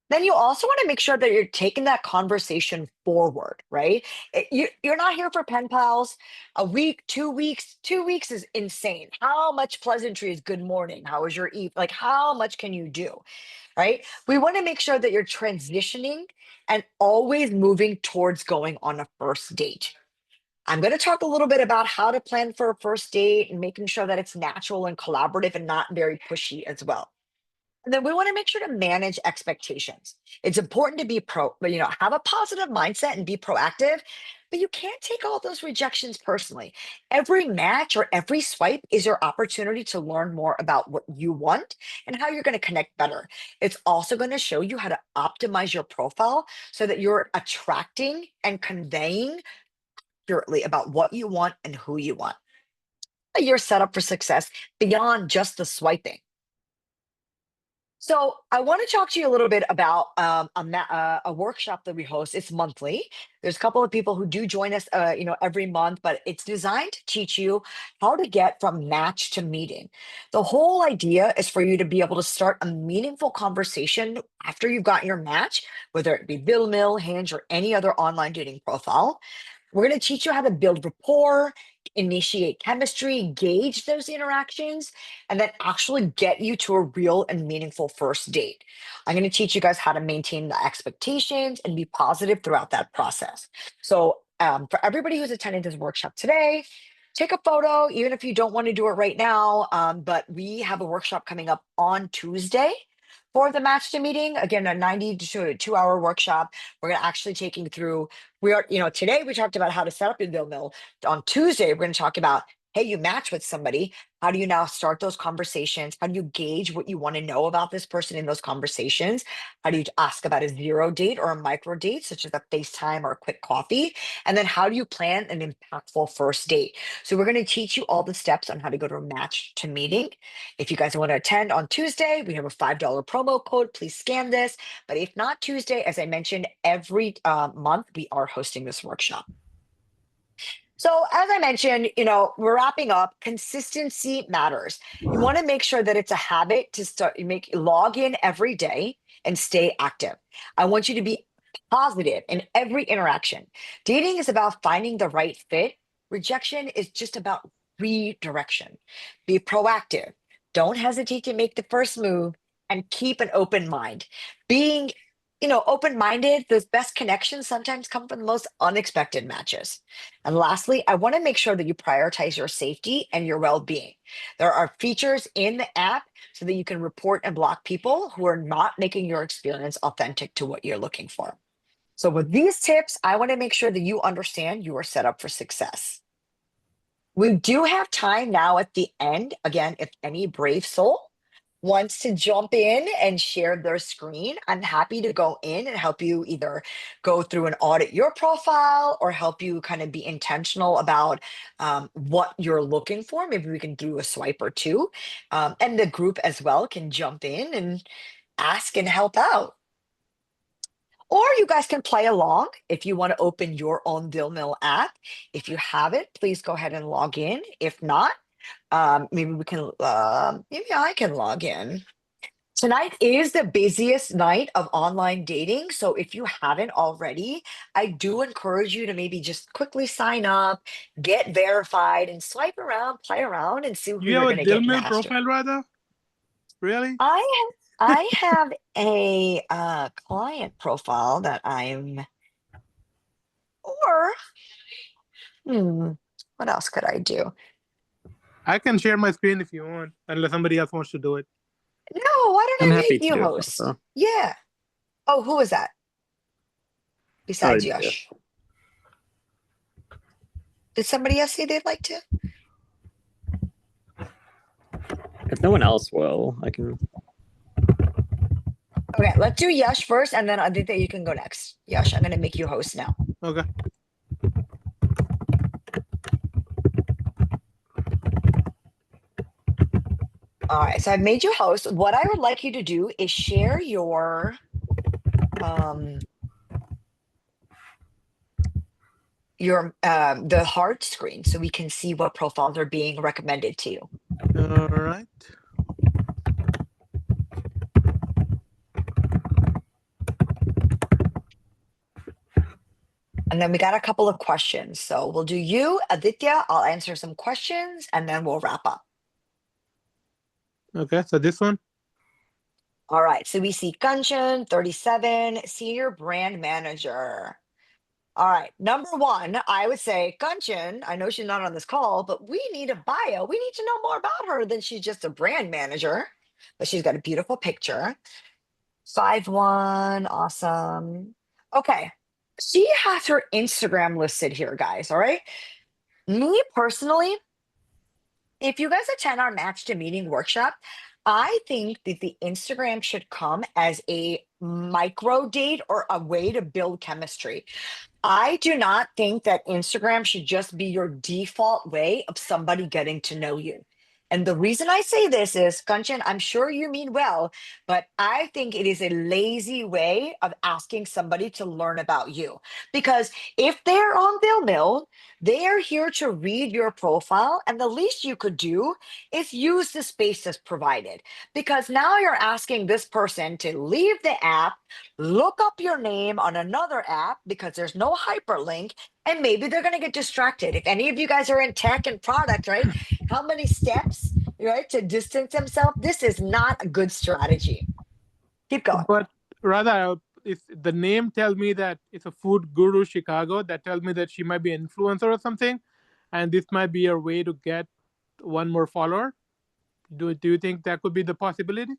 Then you also want to make sure that you're taking that conversation forward, right? You're not here for pen pals. A week, 2 weeks, 2 weeks is insane. How much pleasantry is good morning? How is your eve? Like, how much can you do, right? We want to make sure that you're transitioning and always moving towards going on a first date. I'm going to talk a little bit about how to plan for a first date and making sure that it's natural and collaborative and not very pushy as well. And then we want to make sure to manage expectations. It's important to be have a positive mindset and be proactive, but you can't take all those rejections personally. Every match or every swipe is your opportunity to learn more about what you want and how you're going to connect better. It's also going to show you how to optimize your profile so that you're attracting and conveying accurately about what you want and who you want. You're set up for success beyond just the swiping. So I want to talk to you a little bit about a workshop that we host. It's monthly. There's a couple of people who do join us, every month, but it's designed to teach you how to get from match to meeting. The whole idea is for you to be able to start a meaningful conversation after you've got your match, whether it be Dil Mil, Hinge, or any other online dating profile. We're going to teach you how to build rapport, initiate chemistry, gauge those interactions, and then actually get you to a real and meaningful first date. I'm going to teach you guys how to maintain the expectations and be positive throughout that process. So, for everybody who's attending this workshop today, take a photo, even if you don't want to do it right now. But we have a workshop coming up on Tuesday for the match to meeting. Again, a 90 to 2 hour workshop. We're going to actually taking through, today we talked about how to set up your Dil Mil. On Tuesday, we're going to talk about hey, you match with somebody. How do you now start those conversations? How do you gauge what you want to know about this person in those conversations? How do you ask about a zero date or a micro date, such as a FaceTime or a quick coffee? And then how do you plan an impactful first date? So we're going to teach you all the steps on how to go to a match to meeting. If you guys want to attend on Tuesday, we have a $5 promo code. Please scan this. But if not Tuesday, as I mentioned, every month we are hosting this workshop. So as I mentioned, we're wrapping up. Consistency matters. You want to make sure that it's a habit to log in every day and stay active. I want you to be positive in every interaction. Dating is about finding the right fit. Rejection is just about redirection. Be proactive. Don't hesitate to make the first move and keep an open mind. Being open-minded, those best connections sometimes come from the most unexpected matches. And lastly, I want to make sure that you prioritize your safety and your well-being. There are features in the app so that you can report and block people who are not making your experience authentic to what you're looking for. So with these tips, I want to make sure that you understand you are set up for success. We do have time now at the end. Again, if any brave soul wants to jump in and share their screen, I'm happy to go in and help you either go through and audit your profile or help you kind of be intentional about what you're looking for. Maybe we can do a swipe or two. And the group as well can jump in and ask and help out. Or you guys can play along if you want to open your own Dil Mil app. If you have it, please go ahead and log in. If not, maybe we can, maybe I can log in. Tonight is the busiest night of online dating. So if you haven't already, I do encourage you to maybe just quickly sign up, get verified, and swipe around, play around, and see who You you're have a going to get Dil Mil matched with. profile, rather? Really? I have a client profile that or what else could I do? I can share my screen if you want, unless somebody else wants to do it. No, why don't I'm I happy make to you do it host? also. Yeah. Oh, who is that? Besides yeah. Yash. Did somebody else say they'd like to? If no one else will, I can. Okay, let's do Yash first, and then Aditya, you can go next. Yash, I'm going to make you host now. Okay. All right, so I've made you host. What I would like you to do is share your the heart screen so we can see what profiles are being recommended to you. All right. And then we got a couple of questions. So we'll do you, Aditya. I'll answer some questions, and then we'll wrap up. Okay, so this one. All right, so we see Kanchan, 37, senior brand manager. All right, number one, I would say Kanchan, I know she's not on this call, but we need a bio. We need to know more about her than she's just a brand manager, but she's got a beautiful picture. 5'1", awesome. Okay, she has her Instagram listed here, guys, all right? Me personally, if you guys attend our match to meeting workshop, I think that the Instagram should come as a micro date or a way to build chemistry. I do not think that Instagram should just be your default way of somebody getting to know you. And the reason I say this is, Kanchan, I'm sure you mean well, but I think it is a lazy way of asking somebody to learn about you. Because if they're on Dil Mil, they are here to read your profile, and the least you could do is use the space that's provided. Because now you're asking this person to leave the app, look up your name on another app because there's no hyperlink, and maybe they're going to get distracted. If any of you guys are in tech and product, right? How many steps, right, to distance themselves? This is not a good strategy. Keep going. But rather, if the name tells me that it's a food guru Chicago, that tells me that she might be an influencer or something, and this might be a way to get one more follower. Do you think that could be the possibility?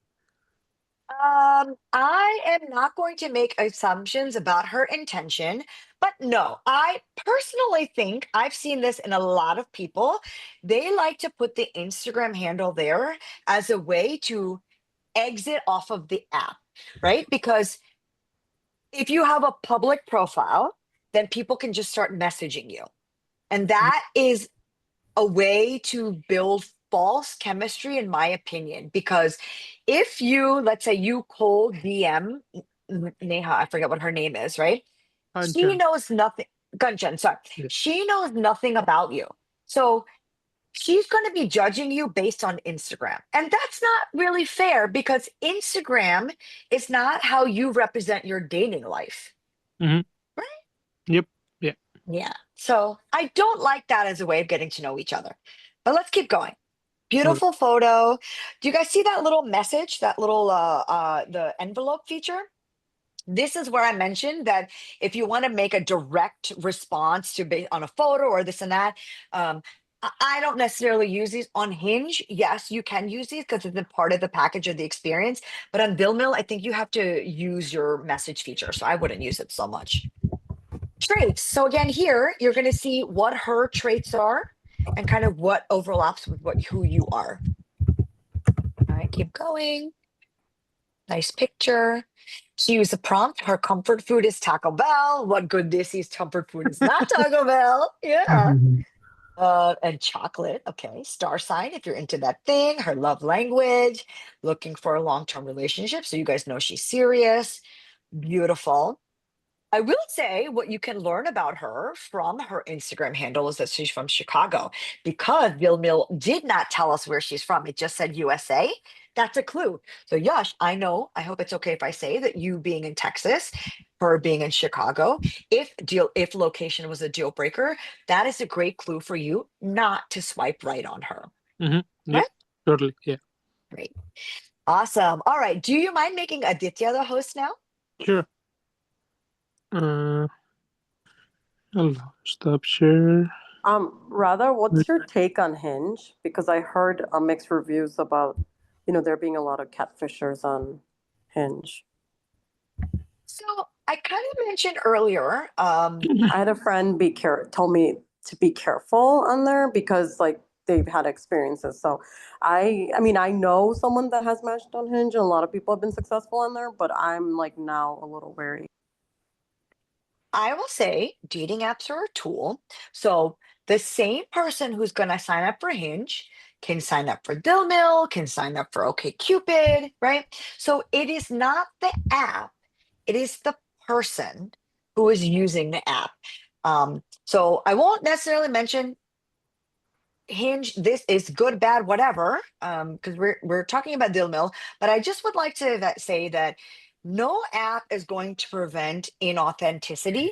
I am not going to make assumptions about her intention, but no, I personally think I've seen this in a lot of people. They like to put the Instagram handle there as a way to exit off of the app, right? Because if you have a public profile, then people can just start messaging you. And that is a way to build false chemistry, in my opinion. Because if you, let's say, you cold DM Neha, I forget what her name is, right? She Kanchan. knows nothing. Kanchan, sorry. Yeah. She knows nothing about you. So she's going to be judging you based on Instagram. And that's not really fair because Instagram is not how you represent your dating life. Mm-hmm. Right? Yep. Yeah. Yeah. So I don't like that as a way of getting to know each other. But let's keep going. All Beautiful photo. Do you guys see that little message, that little the envelope feature? This is where I mentioned that if you want to make a direct response to be on a photo or this and that, I don't necessarily use these on Hinge. Yes, you can use these because it's a part of the package of the experience. But on Dil Mil, I think you have to use your message feature, so I wouldn't use it so much. Traits. So again, here you're going to see what her traits are and kind of what overlaps with who you are. All right, keep going. Nice picture. She used a prompt. Her comfort food is Taco Bell. What good this is comfort food is not Taco Bell. Yeah. And chocolate. Okay. Star sign if you're into that thing. Her love language. Looking for a long-term relationship. So you guys know she's serious. Beautiful. I will say what you can learn about her from her Instagram handle is that she's from Chicago because Dil Mil did not tell us where she's from. It just said USA. That's a clue. So Yash, I know, I hope it's okay if I say that you being in Texas, her being in Chicago, if location was a deal breaker, that is a great clue for you not to swipe right on her. Mm-hmm. Yep. Right? Totally. Yeah. Great. Awesome. All right. Do you mind making Aditya the host now? Sure. I'll stop share. Radha, what's your take on Hinge? Because I heard mixed reviews about, there being a lot of catfishers on Hinge. So I kind of mentioned earlier, I had a friend told me to be careful on there because like they've had experiences. So I mean, I know someone that has matched on Hinge and a lot of people have been successful on there, but I'm like now a little wary. I will say dating apps are a tool. So the same person who's going to sign up for Hinge can sign up for Dil Mil, can sign up for OkCupid, right? So it is not the app, it is the person who is using the app. So I won't necessarily mention Hinge, this is good, bad, whatever, because we're talking about Dil Mil, but I just would like to say that no app is going to prevent inauthenticity.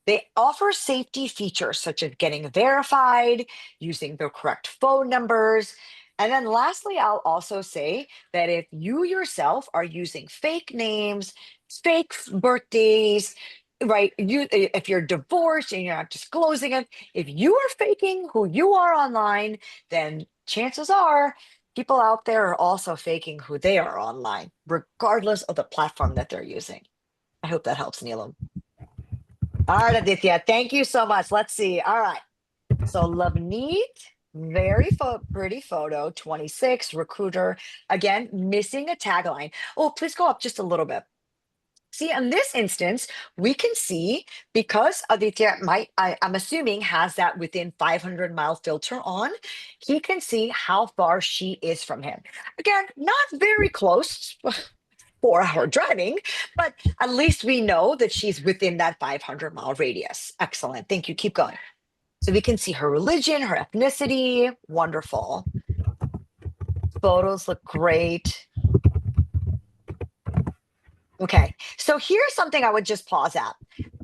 They offer safety features such as getting verified, using the correct phone numbers. And then lastly, I'll also say that if you yourself are using fake names, fake birthdays, right? If you're divorced and you're not disclosing it, if you are faking who you are online, then chances are people out there are also faking who they are online, regardless of the platform that they're using. I hope that helps, Neelam. All right, Aditya, thank you so much. Let's see. All right. So Lavneet, very pretty photo, 26, recruiter. Again, missing a tagline. Oh, please go up just a little bit. See, in this instance, we can see because Aditya I'm assuming has that within 500-mile filter on, he can see how far she is from him. Again, not very close, 4-hour driving, but at least we know that she's within that 500-mile radius. Excellent. Thank you. Keep going. So we can see her religion, her ethnicity. Wonderful. Photos look great. Okay, so here's something I would just pause at.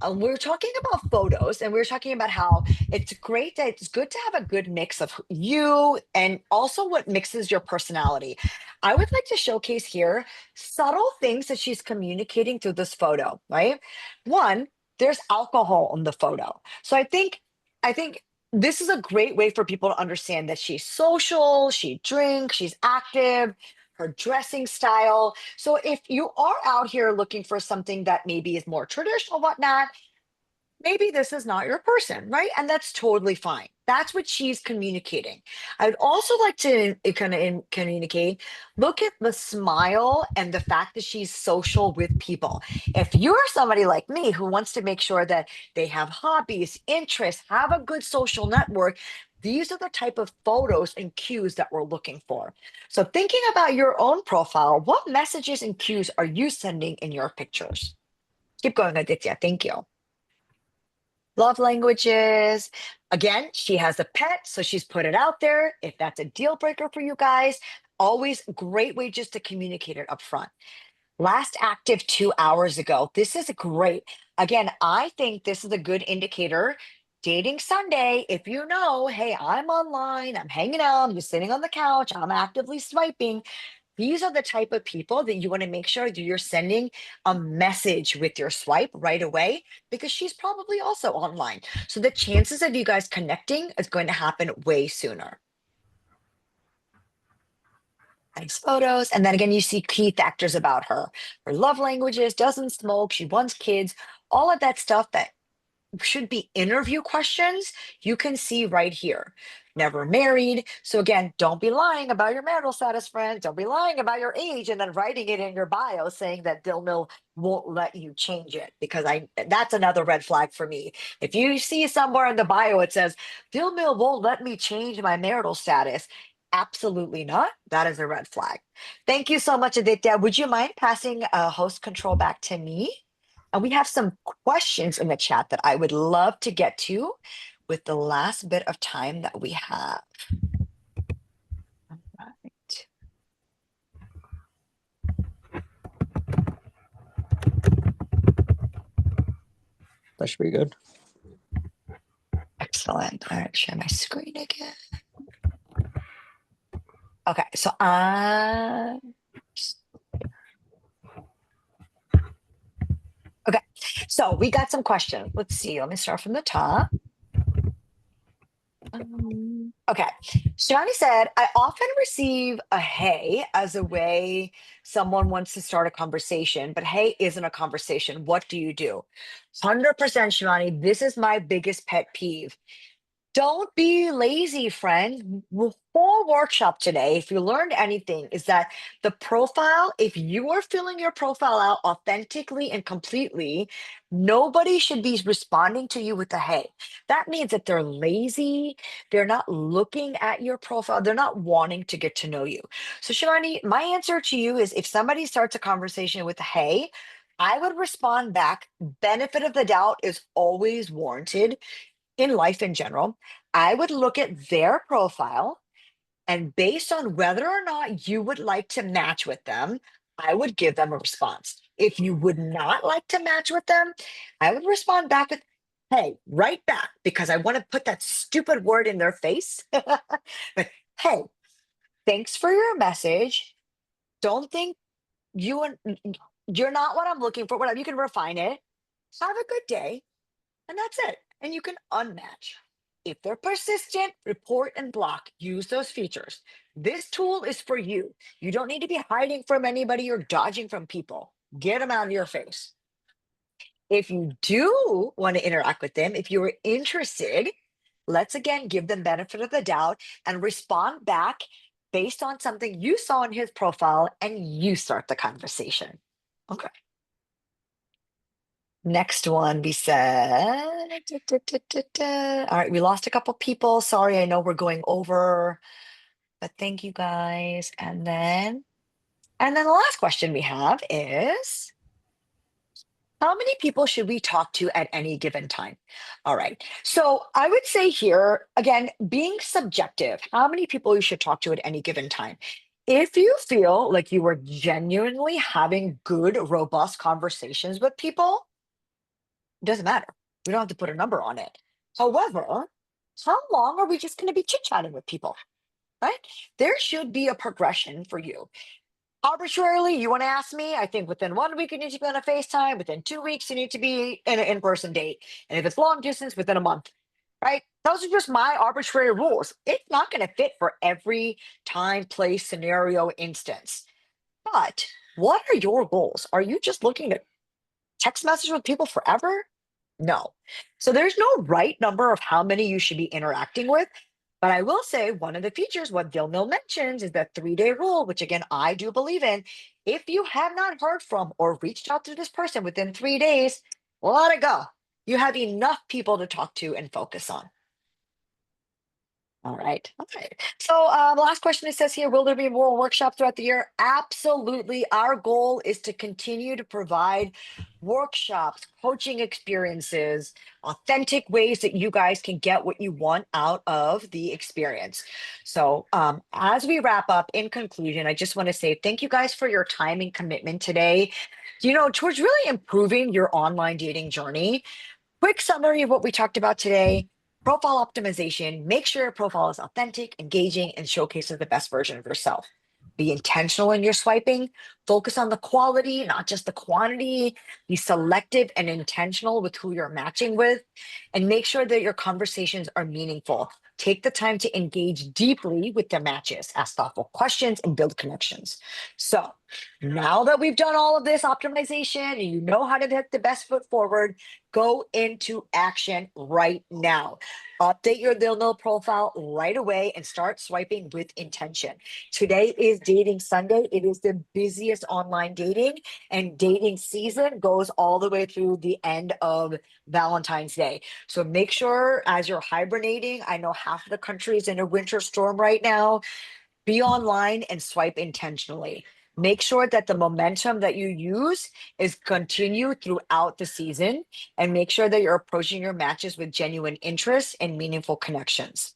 We're talking about photos and we're talking about how it's great that it's good to have a good mix of you and also what mixes your personality. I would like to showcase here subtle things that she's communicating through this photo, right? One, there's alcohol in the photo. So I think this is a great way for people to understand that she's social, she drinks, she's active. her dressing style. So if you are out here looking for something that maybe is more traditional, whatnot, maybe this is not your person, right? And that's totally fine. That's what she's communicating. I'd also like to kind of communicate, look at the smile and the fact that she's social with people. If you're somebody like me who wants to make sure that they have hobbies, interests, have a good social network, these are the type of photos and cues that we're looking for. So thinking about your own profile, what messages and cues are you sending in your pictures? Keep going, Aditya. Thank you. Love languages. Again, she has a pet, so she's put it out there. If that's a deal breaker for you guys, always great way just to communicate it up front. Last active 2 hours ago. This is great. Again, I think this is a good indicator. Dating Sunday, if you know, hey, I'm online, I'm hanging out, I'm just sitting on the couch, I'm actively swiping. These are the type of people that you want to make sure that you're sending a message with your swipe right away because she's probably also online. So the chances of you guys connecting is going to happen way sooner. Nice photos. And then again, you see key factors about her. Her love languages, doesn't smoke, she wants kids, all of that stuff that should be interview questions, you can see right here. Never married. So again, don't be lying about your marital status, friend. Don't be lying about your age and then writing it in your bio saying that Dil Mil won't let you change it because that's another red flag for me. If you see somewhere in the bio it says Dil Mil won't let me change my marital status, absolutely not. That is a red flag. Thank you so much, Aditya. Would you mind passing host control back to me? And we have some questions in the chat that I would love to get to with the last bit of time that we have. All right. That should be good. Excellent. All right, share my screen again. Okay, so okay, so we got some questions. Let's see. Let me start from the top. Okay, Shaadi said, I often receive a hey as a way someone wants to start a conversation, but hey isn't a conversation. What do you do? 100% Shivani, this is my biggest pet peeve. Don't be lazy, friend. The whole workshop today, if you learned anything, is that the profile, if you are filling your profile out authentically and completely, nobody should be responding to you with a hey. That means that they're lazy, they're not looking at your profile, they're not wanting to get to know you. So, Shivani, my answer to you is if somebody starts a conversation with a hey, I would respond back. Benefit of the doubt is always warranted in life in general. I would look at their profile and based on whether or not you would like to match with them, I would give them a response. If you would not like to match with them, I would respond back with, hey, right back, because I want to put that stupid word in their face. But hey, thanks for your message. Don't think you're not what I'm looking for. Whatever, you can refine it. Have a good day. And that's it. And you can unmatch. If they're persistent, report and block. Use those features. This tool is for you. You don't need to be hiding from anybody or dodging from people. Get them out of your face. If you do want to interact with them, if you are interested, let's again give them benefit of the doubt and respond back based on something you saw in his profile and you start the conversation. Okay. Next one, we said, all right, we lost a couple people. Sorry, I know we're going over, but thank you guys. And then the last question we have is, how many people should we talk to at any given time? All right. So I would say here, again, being subjective, how many people you should talk to at any given time. If you feel like you are genuinely having good, robust conversations with people, doesn't matter. We don't have to put a number on it. However, how long are we just going to be chit-chatting with people? Right? There should be a progression for you. Arbitrarily, you want to ask me, I think within 1 week, you need to be on a FaceTime. Within 2 weeks, you need to be in an in-person date. And if it's long distance, within a month. right? Those are just my arbitrary rules. It's not going to fit for every time, place, scenario, instance. But what are your goals? Are you just looking to text message with people forever? No. So there's no right number of how many you should be interacting with. But I will say one of the features, what Dil Mil mentions, is that 3-day rule, which again, I do believe in. If you have not heard from or reached out to this person within 3 days, let it go. You have enough people to talk to and focus on. All right. All right. So, the last question it says here, will there be more workshops throughout the year? Absolutely. Our goal is to continue to provide workshops, coaching experiences, authentic ways that you guys can get what you want out of the experience. So, as we wrap up, in conclusion, I just want to say thank you guys for your time and commitment today, towards really improving your online dating journey. Quick summary of what we talked about today. Profile optimization. Make sure your profile is authentic, engaging, and showcases the best version of yourself. Be intentional in your swiping. Focus on the quality, not just the quantity. Be selective and intentional with who you're matching with. And make sure that your conversations are meaningful. Take the time to engage deeply with the matches, ask thoughtful questions, and build connections. So now that we've done all of this optimization and you know how to get the best foot forward, go into action right now. Update your Dil Mil profile right away and start swiping with intention. Today is Dating Sunday. It is the busiest online dating, and dating season goes all the way through the end of Valentine's Day. So make sure as you're hibernating, I know half of the country is in a winter storm right now, be online and swipe intentionally. Make sure that the momentum that you use is continued throughout the season, and make sure that you're approaching your matches with genuine interest and meaningful connections.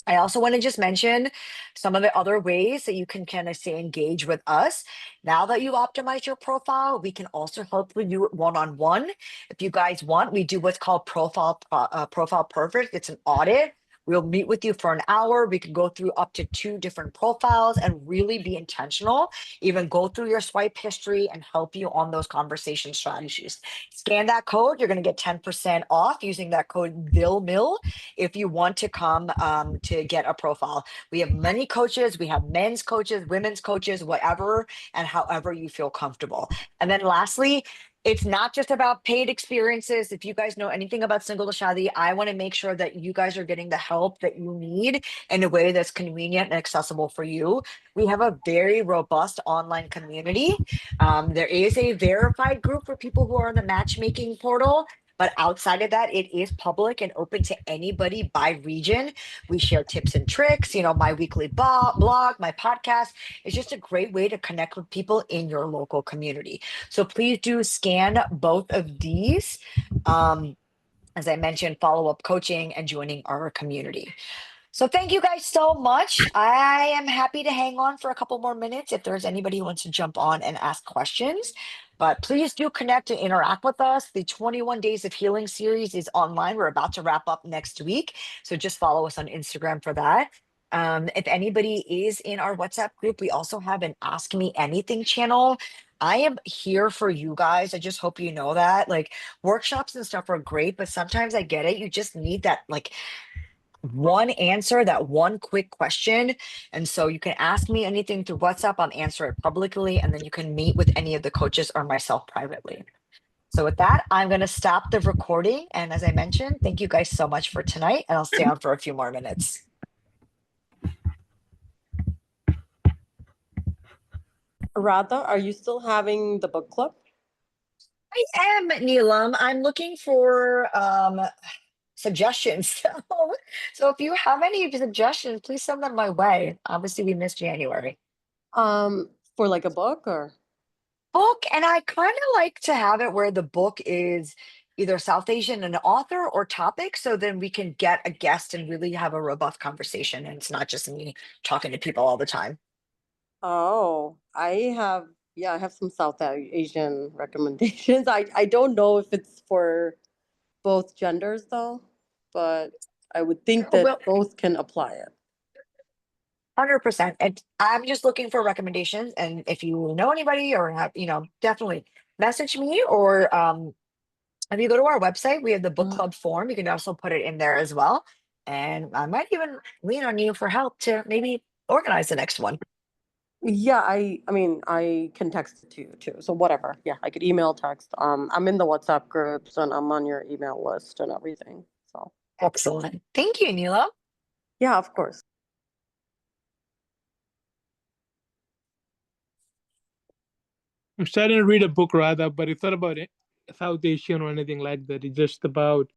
I also want to just mention some of the other ways that you can kind of say engage with us. Now that you optimize your profile, we can also help with you one-on-one. If you guys want, we do what's called profile perfect. It's an audit. We'll meet with you for an hour. We can go through up to 2 different profiles and really be intentional, even go through your swipe history and help you on those conversation strategies. Scan that code. You're going to get 10% off using that code DILMIL if you want to come to get a profile. We have many coaches. We have men's coaches, women's coaches, whatever, and however you feel comfortable. And then lastly, it's not just about paid experiences. If you guys know anything about Single to Shaadi, I want to make sure that you guys are getting the help that you need in a way that's convenient and accessible for you. We have a very robust online community. There is a verified group for people who are in the matchmaking portal. But outside of that, it is public and open to anybody by region. We share tips and tricks, my weekly blog, my podcast. It's just a great way to connect with people in your local community. So please do scan both of these. As I mentioned, follow-up coaching and joining our community. So thank you guys so much. I am happy to hang on for a couple more minutes if there's anybody who wants to jump on and ask questions. But please do connect and interact with us. The 21 Days of Healing series is online. We're about to wrap up next week. So just follow us on Instagram for that. If anybody is in our WhatsApp group, we also have an Ask Me Anything channel. I am here for you guys. I just hope you know that. Like, workshops and stuff are great, but sometimes I get it. You just need that, like, one answer, that one quick question. And so you can ask me anything through WhatsApp. I'll answer it publicly, and then you can meet with any of the coaches or myself privately. So with that, I'm going to stop the recording. And as I mentioned, thank you guys so much for tonight, and I'll stay on for a few more minutes. Radha, are you still having the book club? I am, Neelam. I'm looking for suggestions. So if you have any suggestions, please send them my way. Obviously, we missed January. For like a book or? Book, and I kind of like to have it where the book is either South Asian and author or topic, so then we can get a guest and really have a robust conversation, and it's not just me talking to people all the time. Oh, I have some South Asian recommendations. I don't know if it's for both genders though, but I would think Oh, that well, both can apply it. 100%. And I'm just looking for recommendations, and if you know anybody or have, definitely message me or If you go to our website, we have the book club form. You can also put it in there as well. And I might even lean on you for help to maybe organize the next one. Yeah, I mean, I can text it to you too. So whatever. Yeah, I could email, text. I'm in the WhatsApp groups and I'm on your email list and everything. So Excellent. Thank you, Neela. yeah, of course. I'm starting to read a book rather, but it's not about South Asian or anything like that. It's just about